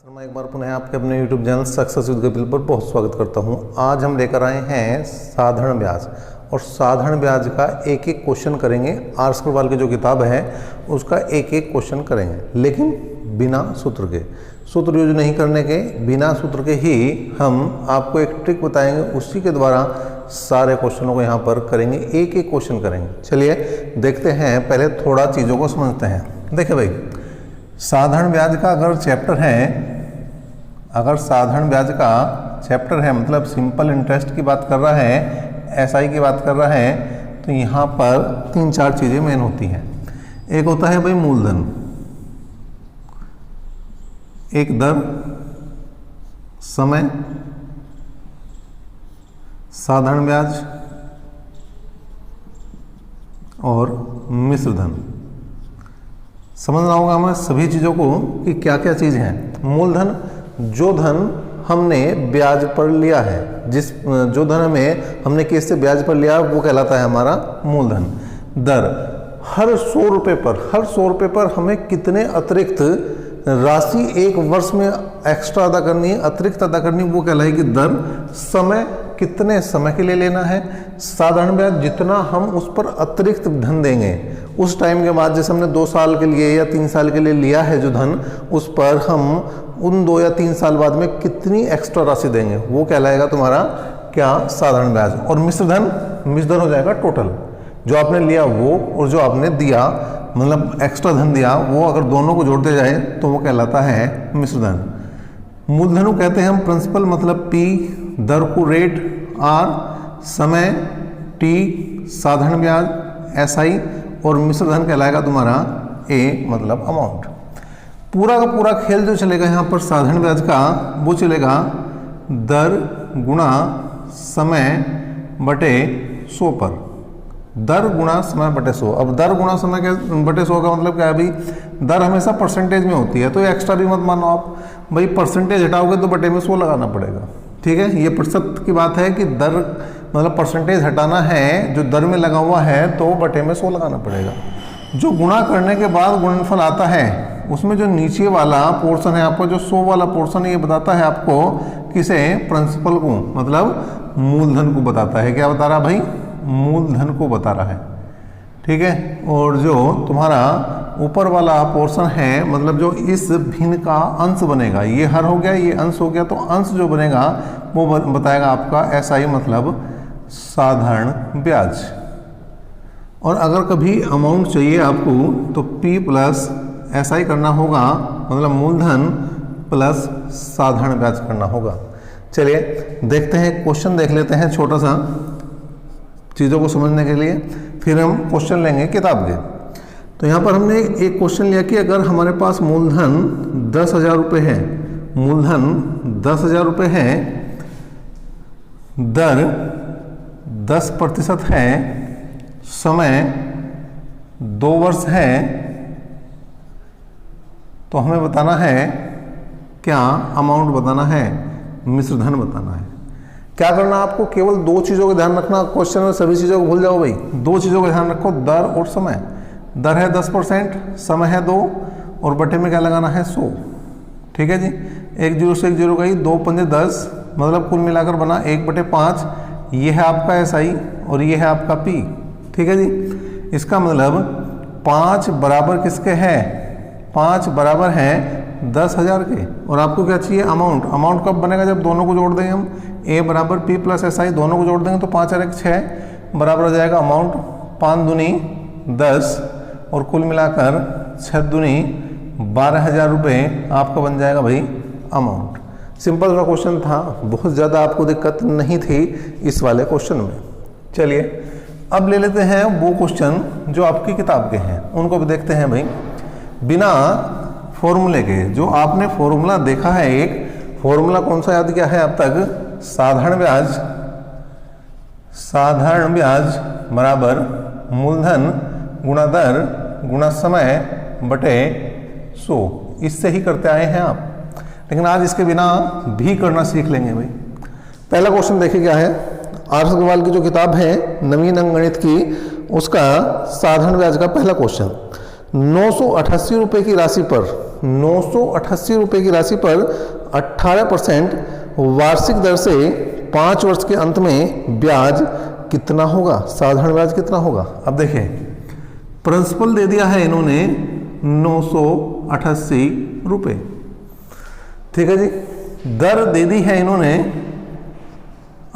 मैं एक बार पुनः आपके अपने YouTube channel success with Kapil पर बहुत स्वागत करता हूं। आज हम लेकर आए हैं साधारण ब्याज और साधारण ब्याज का एक एक क्वेश्चन करेंगे। आर अग्रवाल की जो किताब है उसका एक एक क्वेश्चन करेंगे, लेकिन बिना सूत्र के, सूत्र यूज नहीं करने के, बिना सूत्र के ही हम आपको एक ट्रिक बताएंगे, उसी के द्वारा सारे क्वेश्चनों को यहाँ पर करेंगे, एक एक क्वेश्चन करेंगे। चलिए देखते हैं, पहले थोड़ा चीज़ों को समझते हैं। देखिए भाई, साधारण ब्याज का अगर चैप्टर है, अगर साधारण ब्याज का चैप्टर है मतलब सिंपल इंटरेस्ट की बात कर रहा है, एसआई की बात कर रहा है, तो यहाँ पर 3-4 चीज़ें मेन होती हैं। एक होता है भाई मूलधन, एक दर, समय, साधारण ब्याज और मिश्र धन। समझना होगा हमें सभी चीज़ों को कि क्या क्या चीज़ है। मूलधन, जो धन हमने ब्याज पर लिया है, जो धन हमने किस से ब्याज पर लिया वो कहलाता है हमारा मूलधन। दर, हर 100 रुपये पर हमें कितने अतिरिक्त राशि एक वर्ष में एक्स्ट्रा अदा करनी है, अतिरिक्त अदा करनी है, वो कहलाएगी दर। समय, कितने समय के लिए लेना है। साधारण ब्याज, जितना हम उस पर अतिरिक्त धन देंगे उस टाइम के बाद, जैसे हमने 2 साल के लिए या 3 साल के लिए लिया है जो धन, उस पर हम उन 2 या 3 साल बाद में कितनी एक्स्ट्रा राशि देंगे, वो कहलाएगा तुम्हारा क्या, साधारण ब्याज। और मिश्र धन हो जाएगा टोटल, जो आपने लिया वो और जो आपने दिया मतलब एक्स्ट्रा धन दिया, वो अगर दोनों को जोड़ते जाए तो वो कहलाता है मिश्र धन। मूलधन को कहते हैं हम प्रिंसिपल मतलब P, दर को रेट, R समय, T साधारण ब्याज, SI, और मिश्र धन कहलाएगा तुम्हारा A मतलब अमाउंट। पूरा का पूरा खेल जो चलेगा यहाँ पर साधारण ब्याज का, वो चलेगा दर गुणा समय बटे 100 पर। दर गुणा समय बटे 100। अब दर गुणा समय के बटे 100 का मतलब क्या है भाई, दर हमेशा परसेंटेज में होती है, तो ये एक्स्ट्रा भी मत मानो आप भाई, परसेंटेज हटाओगे तो बटे में 100 लगाना पड़ेगा। ठीक है, ये प्रतिशत की बात है कि दर मतलब परसेंटेज हटाना है, जो दर में लगा हुआ है तो बटे में 100 लगाना पड़ेगा। जो गुणा करने के बाद गुणनफल आता है, उसमें जो नीचे वाला पोर्शन है आपका, जो 100 वाला पोर्शन है, ये बताता है आपको किसे, प्रिंसिपल को, मतलब मूलधन को बताता है। क्या बता रहा भाई, मूलधन को बता रहा है। ठीक है, और जो तुम्हारा ऊपर वाला पोर्शन है, मतलब जो इस भिन्न का अंश बनेगा, ये हर हो गया, ये अंश हो गया, तो अंश जो बनेगा वो बताएगा आपका SI मतलब साधारण ब्याज। और अगर कभी अमाउंट चाहिए आपको तो P प्लस SI करना होगा, मतलब मूलधन प्लस साधारण ब्याज करना होगा। चलिए देखते हैं, क्वेश्चन देख लेते हैं छोटा सा चीज़ों को समझने के लिए, फिर हम क्वेश्चन लेंगे किताब के। तो यहाँ पर हमने एक क्वेश्चन लिया कि अगर हमारे पास मूलधन 10,000 रुपये है, मूलधन 10,000 रुपये है, दर 10% है, समय 2 वर्ष है, तो हमें बताना है क्या, अमाउंट बताना है, मिश्र धन बताना है। क्या करना आपको, केवल 2 चीज़ों का ध्यान रखना, क्वेश्चन में सभी चीज़ों को भूल जाओ भाई, 2 चीज़ों का ध्यान रखो, दर और समय। दर है 10%, समय है 2, और बटे में क्या लगाना है 100। ठीक है जी, 1 0 से 1 0 गई, 2 पंजे 10, मतलब कुल मिलाकर बना 1/5। ये है आपका SI और ये है आपका P। ठीक है जी, इसका मतलब 5 बराबर किसके हैं, 5 बराबर हैं 10,000 के। और आपको क्या चाहिए, अमाउंट। अमाउंट कब बनेगा, जब दोनों को जोड़ देंगे हम, A बराबर P प्लस SI, दोनों को जोड़ देंगे तो 5 और 1 6 बराबर हो जाएगा अमाउंट 5 दूनी 10, और कुल मिलाकर 6 दूनी 12,000 रुपये आपका बन जाएगा भाई अमाउंट। सिंपल सा क्वेश्चन था, बहुत ज़्यादा आपको दिक्कत नहीं थी इस वाले क्वेश्चन में। चलिए अब ले लेते हैं वो क्वेश्चन जो आपकी किताब के हैं, उनको भी देखते हैं भाई, बिना फॉर्मूले के। जो आपने फॉर्मूला देखा है, एक फॉर्मूला कौन सा याद किया है अब तक, साधारण ब्याज बराबर मूलधन गुणा दर गुणा समय बटे 100, इससे ही करते आए हैं आप, लेकिन आज इसके बिना भी करना सीख लेंगे भाई। पहला क्वेश्चन देखिए क्या है, आर अग्रवाल की जो किताब है नवीन अंकगणित की, उसका साधारण ब्याज का पहला क्वेश्चन, 988 रुपये की राशि पर 988 रुपये की राशि पर 18% वार्षिक दर से 5 वर्ष के अंत में ब्याज कितना होगा, साधारण ब्याज कितना होगा। अब देखिए प्रिंसिपल दे दिया है इन्होंने 988 रुपये, ठीक है जी। दर दे दी है इन्होंने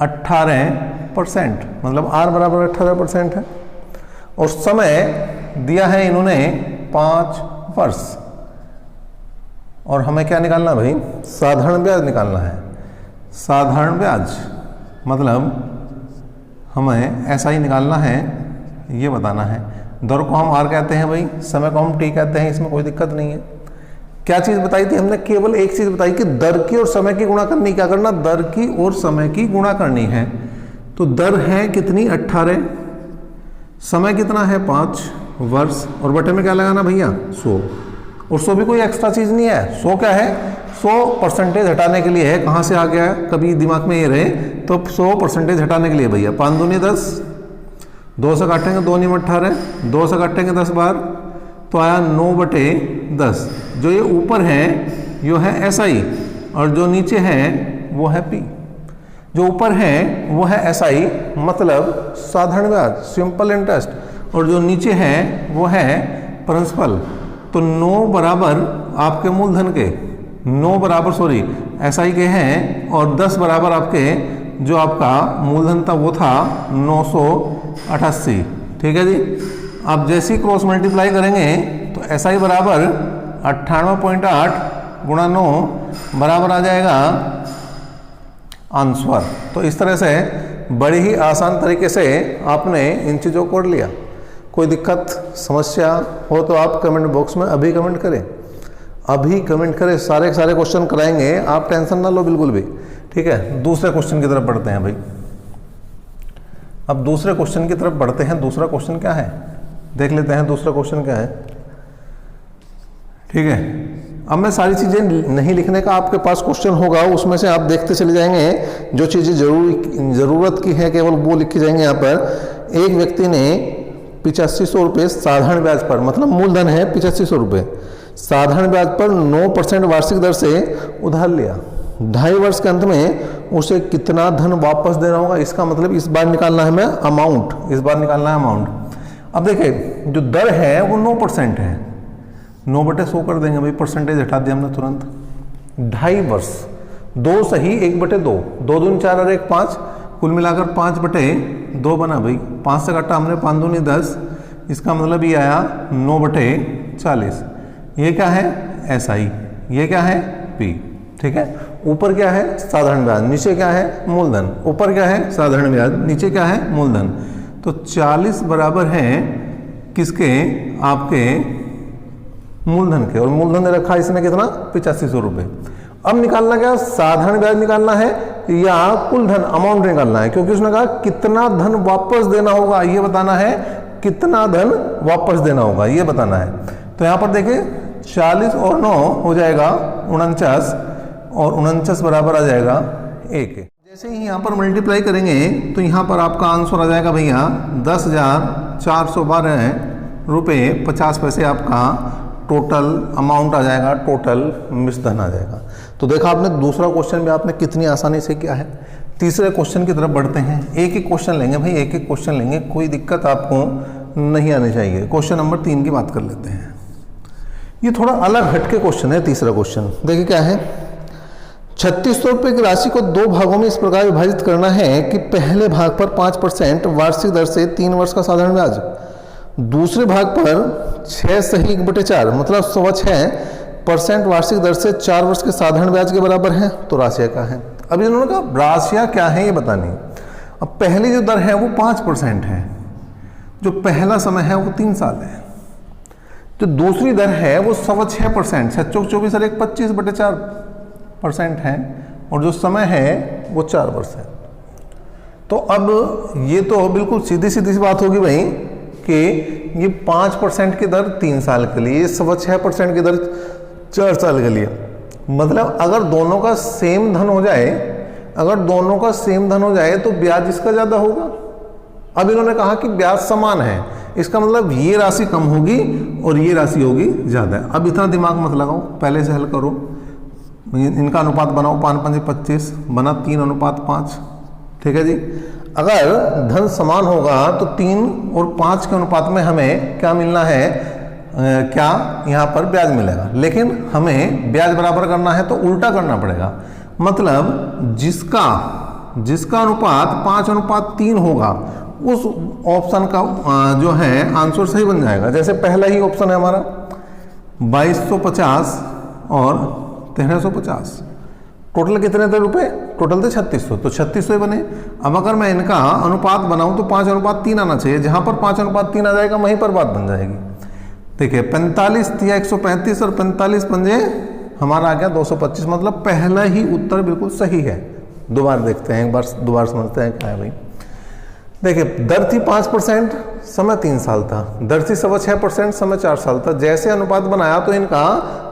18%, मतलब R बराबर 18% है, और समय दिया है इन्होंने 5 वर्ष, और हमें क्या निकालना भाई, साधारण ब्याज निकालना है। साधारण ब्याज मतलब हमें ऐसा ही निकालना है, ये बताना है। दर को हम R कहते हैं भाई, समय को हम T कहते हैं, इसमें कोई दिक्कत नहीं है। क्या चीज़ बताई थी हमने, केवल एक चीज़ बताई कि दर की और समय की गुणा करनी, क्या करना, दर की और समय की गुणा करनी है। तो दर है कितनी 18, समय कितना है 5 वर्ष, और बटे में क्या लगाना भैया 100, और 100 भी कोई एक्स्ट्रा चीज़ नहीं है। 100 क्या है, 100% हटाने के लिए है। कहाँ से आ गया, कभी दिमाग में ये रहे तो 100% हटाने के लिए भैया 5 दूनी 10, 2 से काटेंगे 2 × 18, 2 से काटेंगे 10 बार, तो आया 9/10। जो ये ऊपर है यो है SI, और जो नीचे है वो है P। जो ऊपर है वो है SI मतलब साधारण ब्याज, सिंपल इंटरेस्ट, और जो नीचे है वो है प्रिंसिपल। तो 9 बराबर आपके मूलधन के, 9 बराबर सॉरी SI के हैं, और 10 बराबर आपके जो आपका मूलधन था वो था 988, ठीक है जी। आप जैसे ही क्रॉस मल्टीप्लाई करेंगे तो SI बराबर 98.8 × 9 बराबर आ जाएगा आंसर। तो इस तरह से बड़े ही आसान तरीके से आपने इन चीज़ों को कर लिया। कोई दिक्कत समस्या हो तो आप कमेंट बॉक्स में अभी कमेंट करें, अभी कमेंट करें, सारे के सारे क्वेश्चन कराएंगे, आप टेंशन ना लो बिल्कुल भी, ठीक है। दूसरे क्वेश्चन की तरफ बढ़ते हैं भाई। अब दूसरे क्वेश्चन की तरफ बढ़ते हैं। दूसरा क्वेश्चन क्या है देख लेते हैं, दूसरा क्वेश्चन क्या है, ठीक है। अब मैं सारी चीज़ें नहीं लिखने का, आपके पास क्वेश्चन होगा उसमें से आप देखते चले जाएंगे। जो चीज़ें ज़रूरत की है केवल वो लिखी जाएंगे यहाँ पर। एक व्यक्ति ने 8500 रुपये साधारण ब्याज पर, मतलब मूलधन है 8500 रुपये, साधारण ब्याज पर 9% वार्षिक दर से उधार लिया। 2.5 वर्ष के अंत में उसे कितना धन वापस देना होगा। इसका मतलब इस बार निकालना है हमें अमाउंट, इस बार निकालना है अमाउंट। अब देखिए जो दर है वो 9% है, 9/100 कर देंगे भाई, परसेंटेज हटा दिया हमने तुरंत। 2.5 वर्ष, 2 सही 1/2, 2 दूनी 4 और 1 5, कुल मिलाकर 5/2 बना भाई। 5 से काटा हमने, 5 दूनी 10, इसका मतलब ये आया 9/40। ये क्या है SI, ये क्या है P, ठीक है। ऊपर क्या है साधारण ब्याज, नीचे क्या है मूलधन। ऊपर क्या है साधारण ब्याज, नीचे क्या है मूलधन। तो 40 बराबर है किसके, आपके मूलधन के, और मूलधन रखा इसने कितना 8500 रुपये। अब निकालना क्या, साधारण ब्याज निकालना है या कुल धन अमाउंट निकालना है, क्योंकि उसने कहा कितना धन वापस देना होगा, ये बताना है कितना धन वापस देना होगा, ये बताना है। तो यहाँ पर देखिए 40 और 9 हो जाएगा 49, और 49 बराबर आ जाएगा 1। जैसे ही यहाँ पर मल्टीप्लाई करेंगे तो यहाँ पर आपका आंसर आ जाएगा भैया 10,412 रुपये 50 पैसे आपका टोटल अमाउंट आ जाएगा, टोटल मिश्रधन आ जाएगा। तो देखा आपने दूसरा क्वेश्चन भी आपने कितनी आसानी से किया है। तीसरे क्वेश्चन की तरफ बढ़ते हैं। एक एक क्वेश्चन लेंगे भाई, एक एक क्वेश्चन लेंगे, कोई दिक्कत आपको नहीं आनी चाहिए। क्वेश्चन नंबर 3 की बात कर लेते हैं। ये थोड़ा अलग हटके क्वेश्चन है। तीसरा क्वेश्चन देखिए क्या है, 3600 रुपये की राशि को 2 भागों में इस प्रकार विभाजित करना है कि पहले भाग पर 5% वार्षिक दर से 3 वर्ष का साधारण ब्याज, दूसरे भाग पर 6 सही 1/4 मतलब 6.5% वार्षिक दर से 4 वर्ष के साधारण ब्याज के बराबर है। तो राशियाँ क्या है, अभी इन्होंने कहा राशियाँ क्या है ये बतानी। अब पहली जो दर है वो 5% है, जो पहला समय है वो 3 साल है। जो दूसरी दर है वो 6.25%, 6-24 और 25/4% है, और जो समय है वो 4 वर्ष है। तो अब ये तो बिल्कुल सीधी सीधी सी बात होगी भाई कि ये 5% की दर 3 साल के लिए, 6.25% की दर 4 साल के लिए। मतलब अगर दोनों का सेम धन हो जाए, अगर दोनों का सेम धन हो जाए तो ब्याज इसका ज़्यादा होगा। अब इन्होंने कहा कि ब्याज समान है, इसका मतलब ये राशि कम होगी और ये राशि होगी ज़्यादा। अब इतना दिमाग मत लगाओ, पहले से हल करो। इनका अनुपात बनाओ, 5×5 = 25 बना 3:5। ठीक है जी। अगर धन समान होगा तो 3 और 5 के अनुपात में हमें क्या मिलना है, क्या यहाँ पर ब्याज मिलेगा। लेकिन हमें ब्याज बराबर करना है तो उल्टा करना पड़ेगा। मतलब जिसका अनुपात 5:3 होगा उस ऑप्शन का जो है आंसर सही बन जाएगा। जैसे पहला ही ऑप्शन है हमारा 2250 और 1350। टोटल कितने थे रुपए? टोटल थे 3600, तो 3600 बने। अब अगर मैं इनका अनुपात बनाऊं तो 5:3 आना चाहिए। जहां पर 5:3 आ जाएगा वहीं पर बात बन जाएगी। देखिए 45 या 135 और 45 पंजे हमारा आ गया 225। मतलब पहला ही उत्तर बिल्कुल सही है। दोबारा देखते हैं, एक बार दोबारा समझते हैं क्या है भाई। देखिए दर थी 5%, समय 3 साल था। दर थी 6.25%, समय 4 साल था। जैसे अनुपात बनाया तो इनका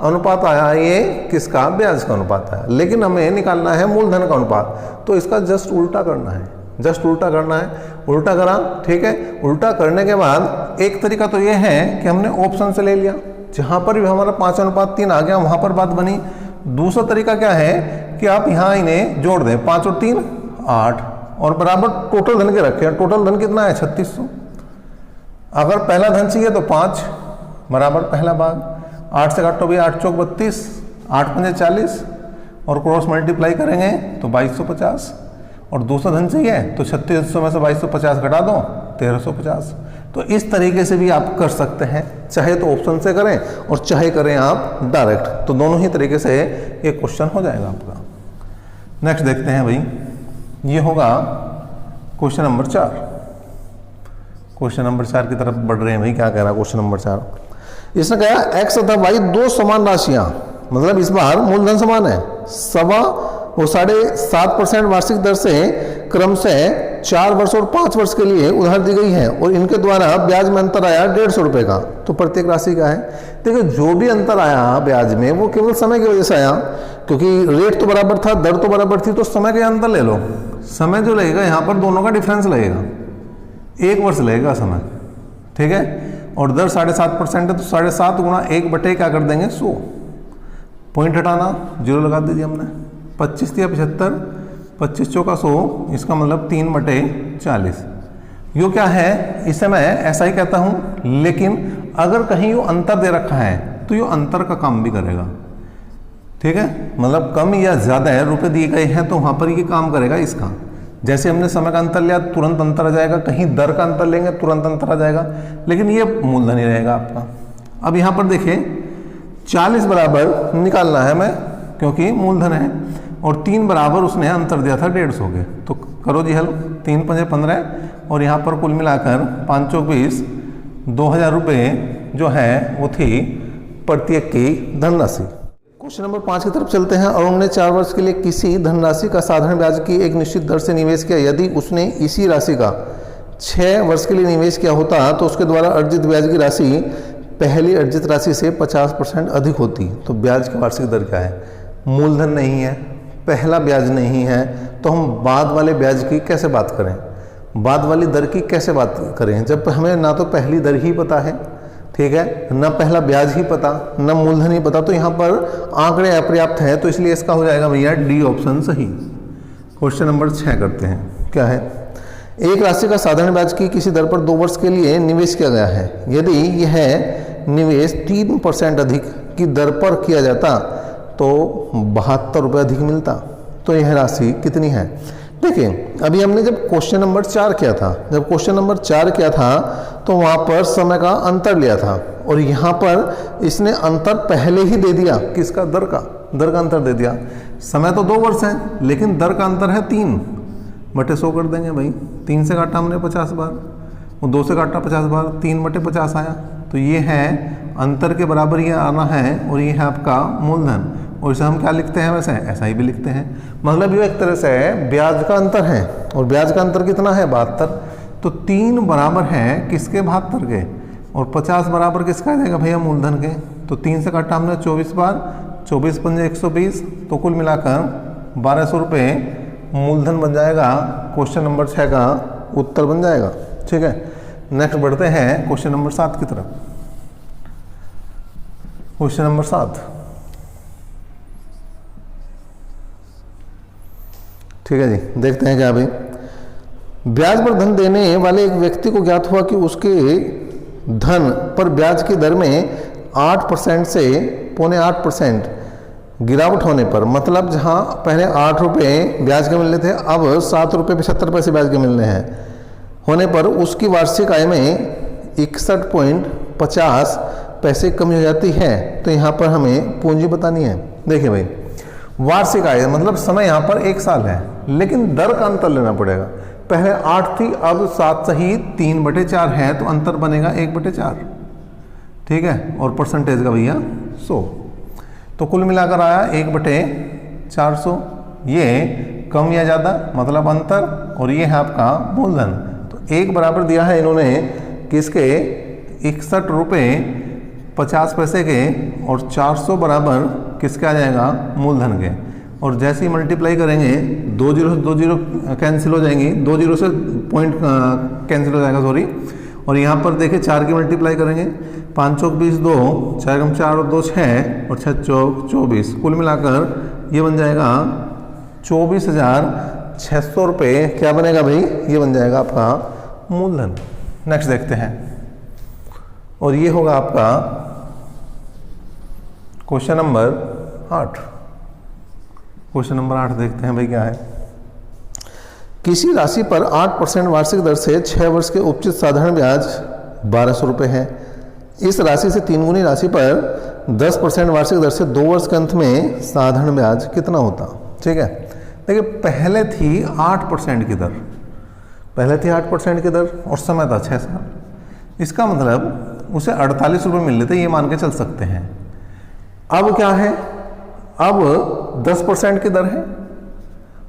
अनुपात आया, ये किसका? ब्याज का अनुपात आया। लेकिन हमें निकालना है मूलधन का अनुपात, तो इसका जस्ट उल्टा करना है। जस्ट उल्टा करना है। उल्टा करा, ठीक है। उल्टा करने के बाद एक तरीका तो ये है कि हमने ऑप्शन से ले लिया, जहां पर भी हमारा 5:3 आ गया वहां पर बात बनी। दूसरा तरीका क्या है कि आप यहाँ इन्हें जोड़ दें, 5 और 3 8 और बराबर टोटल धन के रखें। टोटल धन कितना है? 3600। अगर पहला धन चाहिए तो 5 बराबर पहला भाग, 8 से काटो भी 8 चौक 32, 8 पंजे 40 और क्रॉस मल्टीप्लाई करेंगे तो 2250। और दूसरा धन चाहिए तो 3600 में से 2250 घटा दो, 1350। तो इस तरीके से भी आप कर सकते हैं, चाहे तो ऑप्शन से करें और चाहे करें आप डायरेक्ट, तो दोनों ही तरीके से ये क्वेश्चन हो जाएगा आपका। नेक्स्ट देखते हैं भाई, ये होगा क्वेश्चन नंबर 4। क्वेश्चन नंबर 4 की तरफ बढ़ रहे हैं भाई। क्या कह रहा है क्वेश्चन नंबर 4? इसने कहा x तथा y दो समान राशियां, मतलब इस बार मूलधन समान है, 7.5% वार्षिक दर से क्रमशः 4 वर्ष और 5 वर्ष के लिए उधार दी गई है और इनके द्वारा ब्याज में अंतर आया 150 रुपए का। तो प्रत्येक राशि का है। देखिए जो भी अंतर आया ब्याज में वो केवल समय की वजह से आया, क्योंकि रेट तो बराबर था, दर तो बराबर थी, तो समय का अंतर ले लो। समय जो लगेगा यहाँ पर दोनों का डिफरेंस लगेगा, 1 वर्ष लगेगा समय, ठीक है। और दर 7.5% है तो 7.5 गुणा 1 क्या कर देंगे 100। पॉइंट हटाना, 0 लगा दीजिए हमने। 25 या 75, 25 चौका 100, इसका मतलब 3/40। यो क्या है, इसे मैं ऐसा ही कहता हूं, लेकिन अगर कहीं यो अंतर दे रखा है तो यो अंतर का काम भी करेगा, ठीक है। मतलब कम या ज्यादा है रुपए दिए गए हैं तो वहां पर ये काम करेगा इसका। जैसे हमने समय का अंतर लिया तुरंत अंतर आ जाएगा, कहीं दर का अंतर लेंगे तुरंत अंतर आ जाएगा, लेकिन ये मूलधन ही रहेगा आपका। अब यहाँ पर देखिए 40 बराबर निकालना है हमें, क्योंकि मूलधन है, और 3 बराबर उसने अंतर दिया था 150 के। तो करो जी हल, 3 पंजे 15 और यहाँ पर कुल मिलाकर 5 चौक 20, 2000 रुपये जो है वो थी प्रत्येक की धनराशि। क्वेश्चन नंबर 5 की तरफ चलते हैं। अरुण ने 4 वर्ष के लिए किसी धनराशि का साधारण ब्याज की एक निश्चित दर से निवेश किया। यदि उसने इसी राशि का 6 वर्ष के लिए निवेश किया होता तो उसके द्वारा अर्जित ब्याज की राशि पहली अर्जित राशि से 50% अधिक होती। तो ब्याज की वार्षिक दर क्या है? मूलधन नहीं है, पहला ब्याज नहीं है, तो हम बाद वाले ब्याज की कैसे बात करें, बाद वाली दर की कैसे बात करें, जब हमें ना तो पहली दर ही पता है, ठीक है, न पहला ब्याज ही पता, न मूलधन ही पता। तो यहाँ पर आंकड़े अपर्याप्त हैं, तो इसलिए इसका हो जाएगा भैया डी ऑप्शन सही। क्वेश्चन नंबर 6 करते हैं। क्या है? एक राशि का साधारण ब्याज की किसी दर पर 2 वर्ष के लिए निवेश किया गया है। यदि यह निवेश 3% अधिक की दर पर किया जाता तो 72 रुपये अधिक मिलता। तो यह राशि कितनी है? देखिए अभी हमने जब क्वेश्चन नंबर 4 किया था, तो वहां पर समय का अंतर लिया था, और यहाँ पर इसने अंतर पहले ही दे दिया। किसका? दर का अंतर दे दिया। समय तो 2 वर्ष है, लेकिन दर का अंतर है 3/100 कर देंगे भाई। 3 से काटा हमने 50 बार, वो 2 से काटा 50 बार, 3/50 आया। तो ये है अंतर के बराबर ये आना है, और ये है आपका मूलधन। और इसे हम क्या लिखते हैं? वैसे ऐसा ही भी लिखते हैं। मतलब ये एक तरह से ब्याज का अंतर है, और ब्याज का अंतर कितना है? 72। तो 3 बराबर है किसके? 72 के। और 50 बराबर किसका आ जाएगा भैया? मूलधन के। तो 3 से काटा हमने 24 बार, 24 पंजे 120, तो कुल मिलाकर 1200 रुपये मूलधन बन जाएगा। क्वेश्चन नंबर 6 का उत्तर बन जाएगा, ठीक है। नेक्स्ट बढ़ते हैं क्वेश्चन नंबर 7 की तरफ। क्वेश्चन नंबर 7, ठीक है जी, देखते हैं क्या भाई। ब्याज पर धन देने वाले एक व्यक्ति को ज्ञात हुआ कि उसके धन पर ब्याज की दर में 8% से 0.8% गिरावट होने पर, मतलब जहां पहले 8 रुपये ब्याज के मिलने थे, अब 7 रुपये 75 पैसे ब्याज के मिलने हैं, होने पर उसकी वार्षिक आय में 61.50 पैसे कमी हो जाती है। तो यहाँ पर हमें पूंजी बतानी है। देखिए भाई, वार्षिक आय मतलब समय यहाँ पर 1 साल है, लेकिन दर का अंतर लेना पड़ेगा। पहले 8 थी, अब 7 सही 3/4 है, तो अंतर बनेगा 1/4, ठीक है। और परसेंटेज का भैया 100, तो कुल मिलाकर आया 1/400। ये कम या ज़्यादा मतलब अंतर, और ये है आपका मूलधन। तो 1 बराबर दिया है इन्होंने किसके, 61 रुपये 50 पैसे के, और 400 बराबर किसके आ जाएगा, मूलधन के। और जैसे ही मल्टीप्लाई करेंगे 2 जीरो से 2 जीरो कैंसिल हो जाएंगी, 2 जीरो से पॉइंट कैंसिल हो जाएगा, सॉरी। और यहाँ पर देखिए 4 की मल्टीप्लाई करेंगे, 5 चौक 20, 2 4 कम 4 और 2 6 और 6 चौक 24, कुल मिलाकर ये बन जाएगा 24,600 रुपये। क्या बनेगा भाई, ये बन जाएगा आपका मूलधन। नेक्स्ट देखते हैं, और ये होगा आपका क्वेश्चन नंबर 8। क्वेश्चन नंबर 8 देखते हैं भाई क्या है। किसी राशि पर 8% वार्षिक दर से 6 वर्ष के उपचित साधारण ब्याज 1200 रुपये है। इस राशि से 3 गुनी राशि पर 10% वार्षिक दर से 2 वर्ष के अंत में साधारण ब्याज कितना होता, ठीक है। देखिए पहले थी 8% की दर, पहले थी 8% की दर और समय था 6 साल। इसका मतलब उसे 48 रुपये मिल लेते, ये मान के चल सकते हैं। अब क्या है, अब 10% की दर है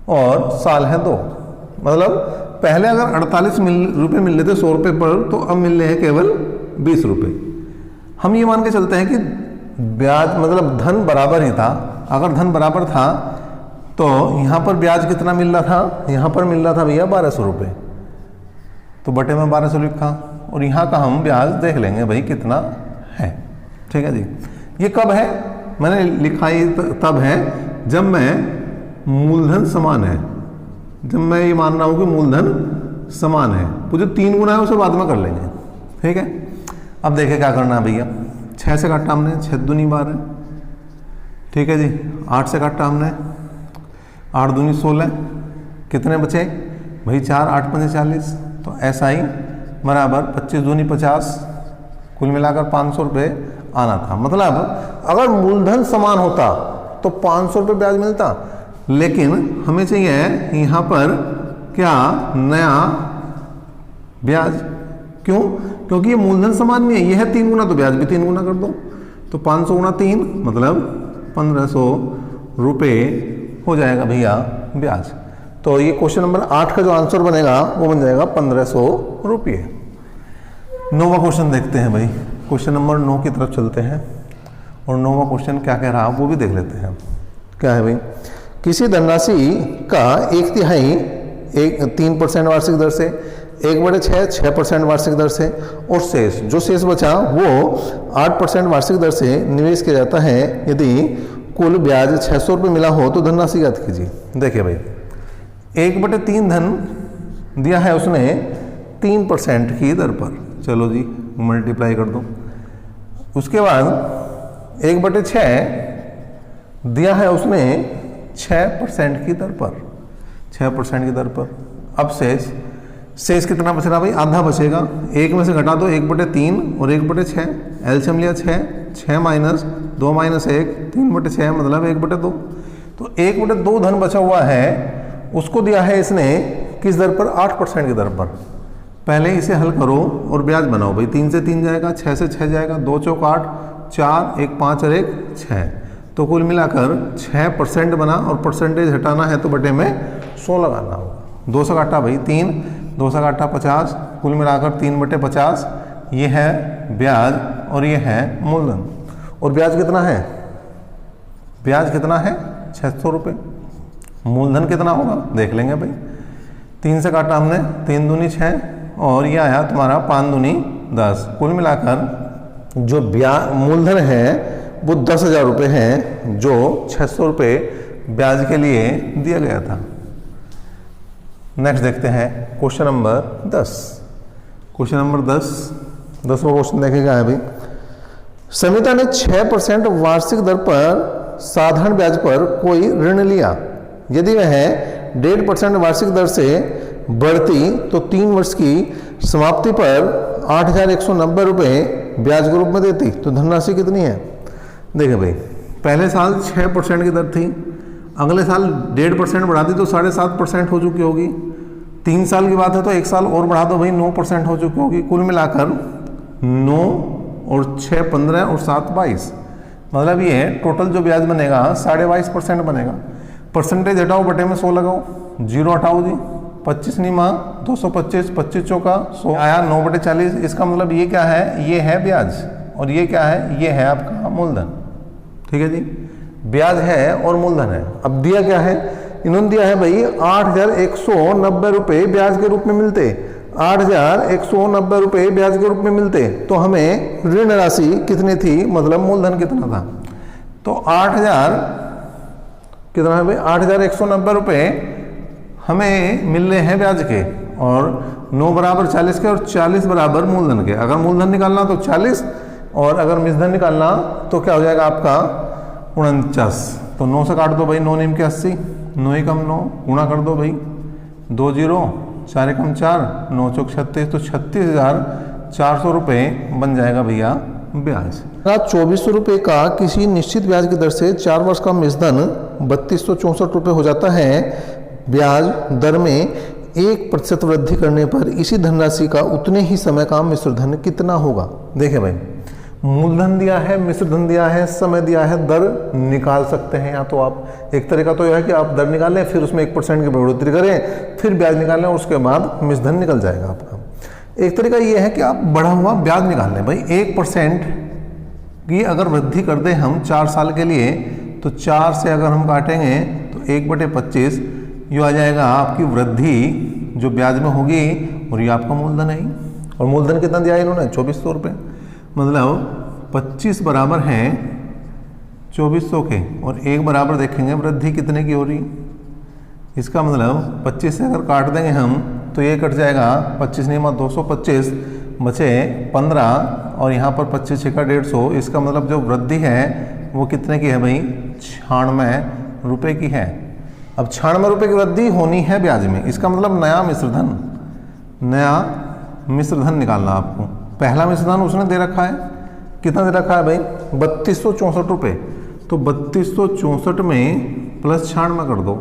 और साल है 2, मतलब पहले अगर 48 रुपये मिल लेते 100 रुपये पर, तो अब मिल रहे हैं केवल 20 रुपये। हम ये मान के चलते हैं कि ब्याज मतलब धन बराबर ही था। अगर धन बराबर था तो यहाँ पर ब्याज कितना मिल रहा था, यहाँ पर मिल रहा था भैया 1200 रुपये, तो बटे में 1200 लिखा, और यहाँ का हम ब्याज देख लेंगे भाई कितना है, ठीक है जी। ये कब है, मैंने लिखा ही तब है जब मैं मूलधन समान है, जब मैं ये मान रहा हूँ कि मूलधन समान है। वो जो 3 गुना है उसे बाद में कर लेंगे, ठीक है। अब देखिए क्या करना है भैया, 6 से काटा हमने, 6 दूनी 12, ठीक है जी। 8 से काटा हमने, 8 दूनी 16, कितने बचे भाई 4, 8 पंजे 40, तो ऐसा ही बराबर 25 दूनी 50, कुल मिलाकर 500 रुपये आना था। मतलब अगर मूलधन समान होता तो 500 रुपये ब्याज मिलता, लेकिन हमें चाहिए यहाँ पर क्या, नया ब्याज। क्यों, क्योंकि ये मूलधन समान नहीं है, ये है 3 गुना, तो ब्याज भी 3 गुना कर दो, तो 500 गुना 3 मतलब 1500 रुपये हो जाएगा भैया ब्याज। तो ये क्वेश्चन नंबर 8 का जो आंसर बनेगा वो बन जाएगा 1500 रुपये। 9वां क्वेश्चन देखते हैं भाई, क्वेश्चन नंबर 9 की तरफ चलते हैं, और 9वां क्वेश्चन क्या कह रहा है वो भी देख लेते हैं। क्या है भाई, किसी धनराशि का 1/3 3% वार्षिक दर से, 1/6 6% वार्षिक दर से, और शेष जो शेष बचा वो 8% वार्षिक दर से निवेश किया जाता है। यदि कुल ब्याज 600 रुपये मिला हो तो धनराशि ज्ञात कीजिए। देखिए भाई 1/3 धन दिया है उसने 3% की दर पर, चलो जी मल्टीप्लाई कर दो। उसके बाद 1/6 दिया है उसने 6% की दर पर, 6% की दर पर। अब शेष कितना बच रहा भाई, आधा बचेगा, 1 में से घटा दो 1/3 और 1/6, एलसीएम लिया 6 माइनस 2 माइनस 1, 3/6 मतलब 1/2। तो 1/2 धन बचा हुआ है, उसको दिया है इसने किस दर पर, 8% की दर पर। पहले इसे हल करो और ब्याज बनाओ भाई, 3 से 3 जाएगा, 6 से 6 जाएगा, 2 चौक 8, 4 1 5 और 1 6, तो कुल मिलाकर 6% बना, और परसेंटेज हटाना है तो बटे में 100 लगाना होगा। 2 से काटा भाई 3, 2 से काटा 50, कुल मिलाकर 3/50, ये है ब्याज और ये है मूलधन। और ब्याज कितना है, ब्याज कितना है 600 रुपये। मूलधन कितना होगा देख लेंगे भाई, 3 से काटा हमने, 3 दूनी 6 और ये आया तुम्हारा 5 दूनी 10। कुल मिलाकर जो मूलधन है वो 10,000 रुपये है, जो 600 रुपये ब्याज के लिए दिया गया था। नेक्स्ट देखते हैं क्वेश्चन नंबर 10। क्वेश्चन नंबर 10वां क्वेश्चन देखेगा है भाई। समिता ने 6% वार्षिक दर पर साधारण ब्याज पर कोई ऋण लिया। यदि वह 1.5% वार्षिक दर से बढ़ती तो 3 वर्ष की समाप्ति पर 8,190 रुपये ब्याज के रूप में देती, तो धनराशि कितनी है? देखिए भाई, पहले साल 6% की दर थी, अगले साल 1.5% बढ़ाती तो 7.5% हो चुकी होगी। 3 साल की बात है तो 1 साल और बढ़ा दो भाई, 9% हो चुकी होगी। कुल मिलाकर 9 और 6 15 और 7 22, मतलब ये टोटल जो ब्याज बनेगा 22.5% बनेगा। परसेंटेज हटाओ, बटे में 100 लगाओ, 0 हटाओ जी, 25 निमा 225, 25 चौका 100 आया 9/40। इसका मतलब ये क्या है? ये है ब्याज, और ये क्या है? ये है आपका मूलधन। ठीक है जी, ब्याज है और मूलधन है। अब दिया क्या है? इन्होंने दिया है भाई 8,190 रुपये ब्याज के रूप में मिलते, 8,190 रुपये ब्याज के रूप में मिलते, तो हमें ऋण राशि कितनी थी, मतलब मूलधन कितना था? तो 8,000 कितना है भाई? 8,190 रुपये हमें मिल रहे हैं ब्याज के, और 9 बराबर 40 के, और 40 बराबर मूलधन के। अगर मूलधन निकालना तो 40, और अगर मिश्रधन निकालना तो क्या हो जाएगा आपका 49। तो 9 से काट दो भाई, 9 निम के 80, 9 ही कम 9, गुणा कर दो भाई, 2 0, 4 एकम 4, 9 चौक 36, तो 36,400 रुपये बन जाएगा भैया ब्याज। 2,400 रुपये का किसी निश्चित ब्याज की दर से 4 वर्ष का मिश्रधन 3,264 रुपये हो जाता है। ब्याज दर में 1% वृद्धि करने पर इसी धनराशि का उतने ही समय का मिश्रधन कितना होगा? देखिए भाई, मूलधन दिया है, मिश्रधन दिया है, समय दिया है, दर निकाल सकते हैं। या तो आप एक तरीका तो यह है कि आप दर निकालें, फिर उसमें 1% की बढ़ोतरी करें, फिर ब्याज निकालें, उसके बाद मिश्रधन निकल जाएगा आपका। एक तरीका ये है कि आप बढ़ा हुआ ब्याज निकाल लें भाई। 1% की अगर वृद्धि कर दें हम 4 साल के लिए, तो 4 से अगर हम काटेंगे तो 1/25 ये आ जाएगा आपकी वृद्धि जो ब्याज में होगी, और ये आपका मूलधन है। और मूलधन कितना दिया है इन्होंने? 2,400 रुपये, मतलब 25 बराबर हैं 2,400 के, और 1 बराबर देखेंगे वृद्धि कितने की हो रही। इसका मतलब 25 से अगर काट देंगे हम तो ये कट जाएगा 25 नियम 225, बचे 15, और यहाँ पर 25 छक्का 150। इसका मतलब जो वृद्धि है वो कितने की है भाई? 96 रुपये की है। अब 96 रुपये की वृद्धि होनी है ब्याज में, इसका मतलब नया मिश्रधन निकालना आपको। पहला मिश्रधन उसने दे रखा है, कितना दे रखा है भाई? 3,264 रुपये। तो 3,264 में प्लस 96 कर दो,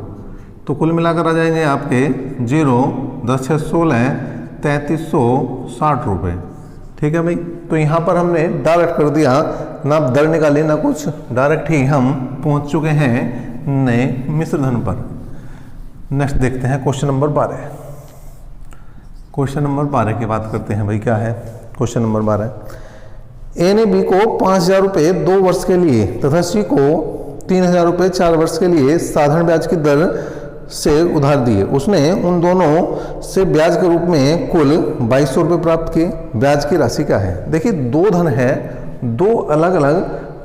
तो कुल मिलाकर आ जाएंगे आपके 0 10 6 16 3,360 रुपये। ठीक है भाई, तो यहाँ पर हमने डायरेक्ट कर दिया, ना दर निकाली ना कुछ, डायरेक्ट ही हम पहुँच चुके हैं नए मिश्रधन पर। नेक्स्ट देखते हैं क्वेश्चन नंबर 12। क्वेश्चन नंबर 12 की बात करते हैं भाई। क्या है क्वेश्चन नंबर 12? ए ने बी को 5,000 रुपये 2 वर्ष के लिए तथा सी को 3,000 रुपये 4 वर्ष के लिए साधारण ब्याज की दर से उधार दिए। उसने उन दोनों से ब्याज के रूप में कुल 2,200 रुपये प्राप्त किए। ब्याज की राशि क्या है? देखिए, 2 धन है, 2 अलग अलग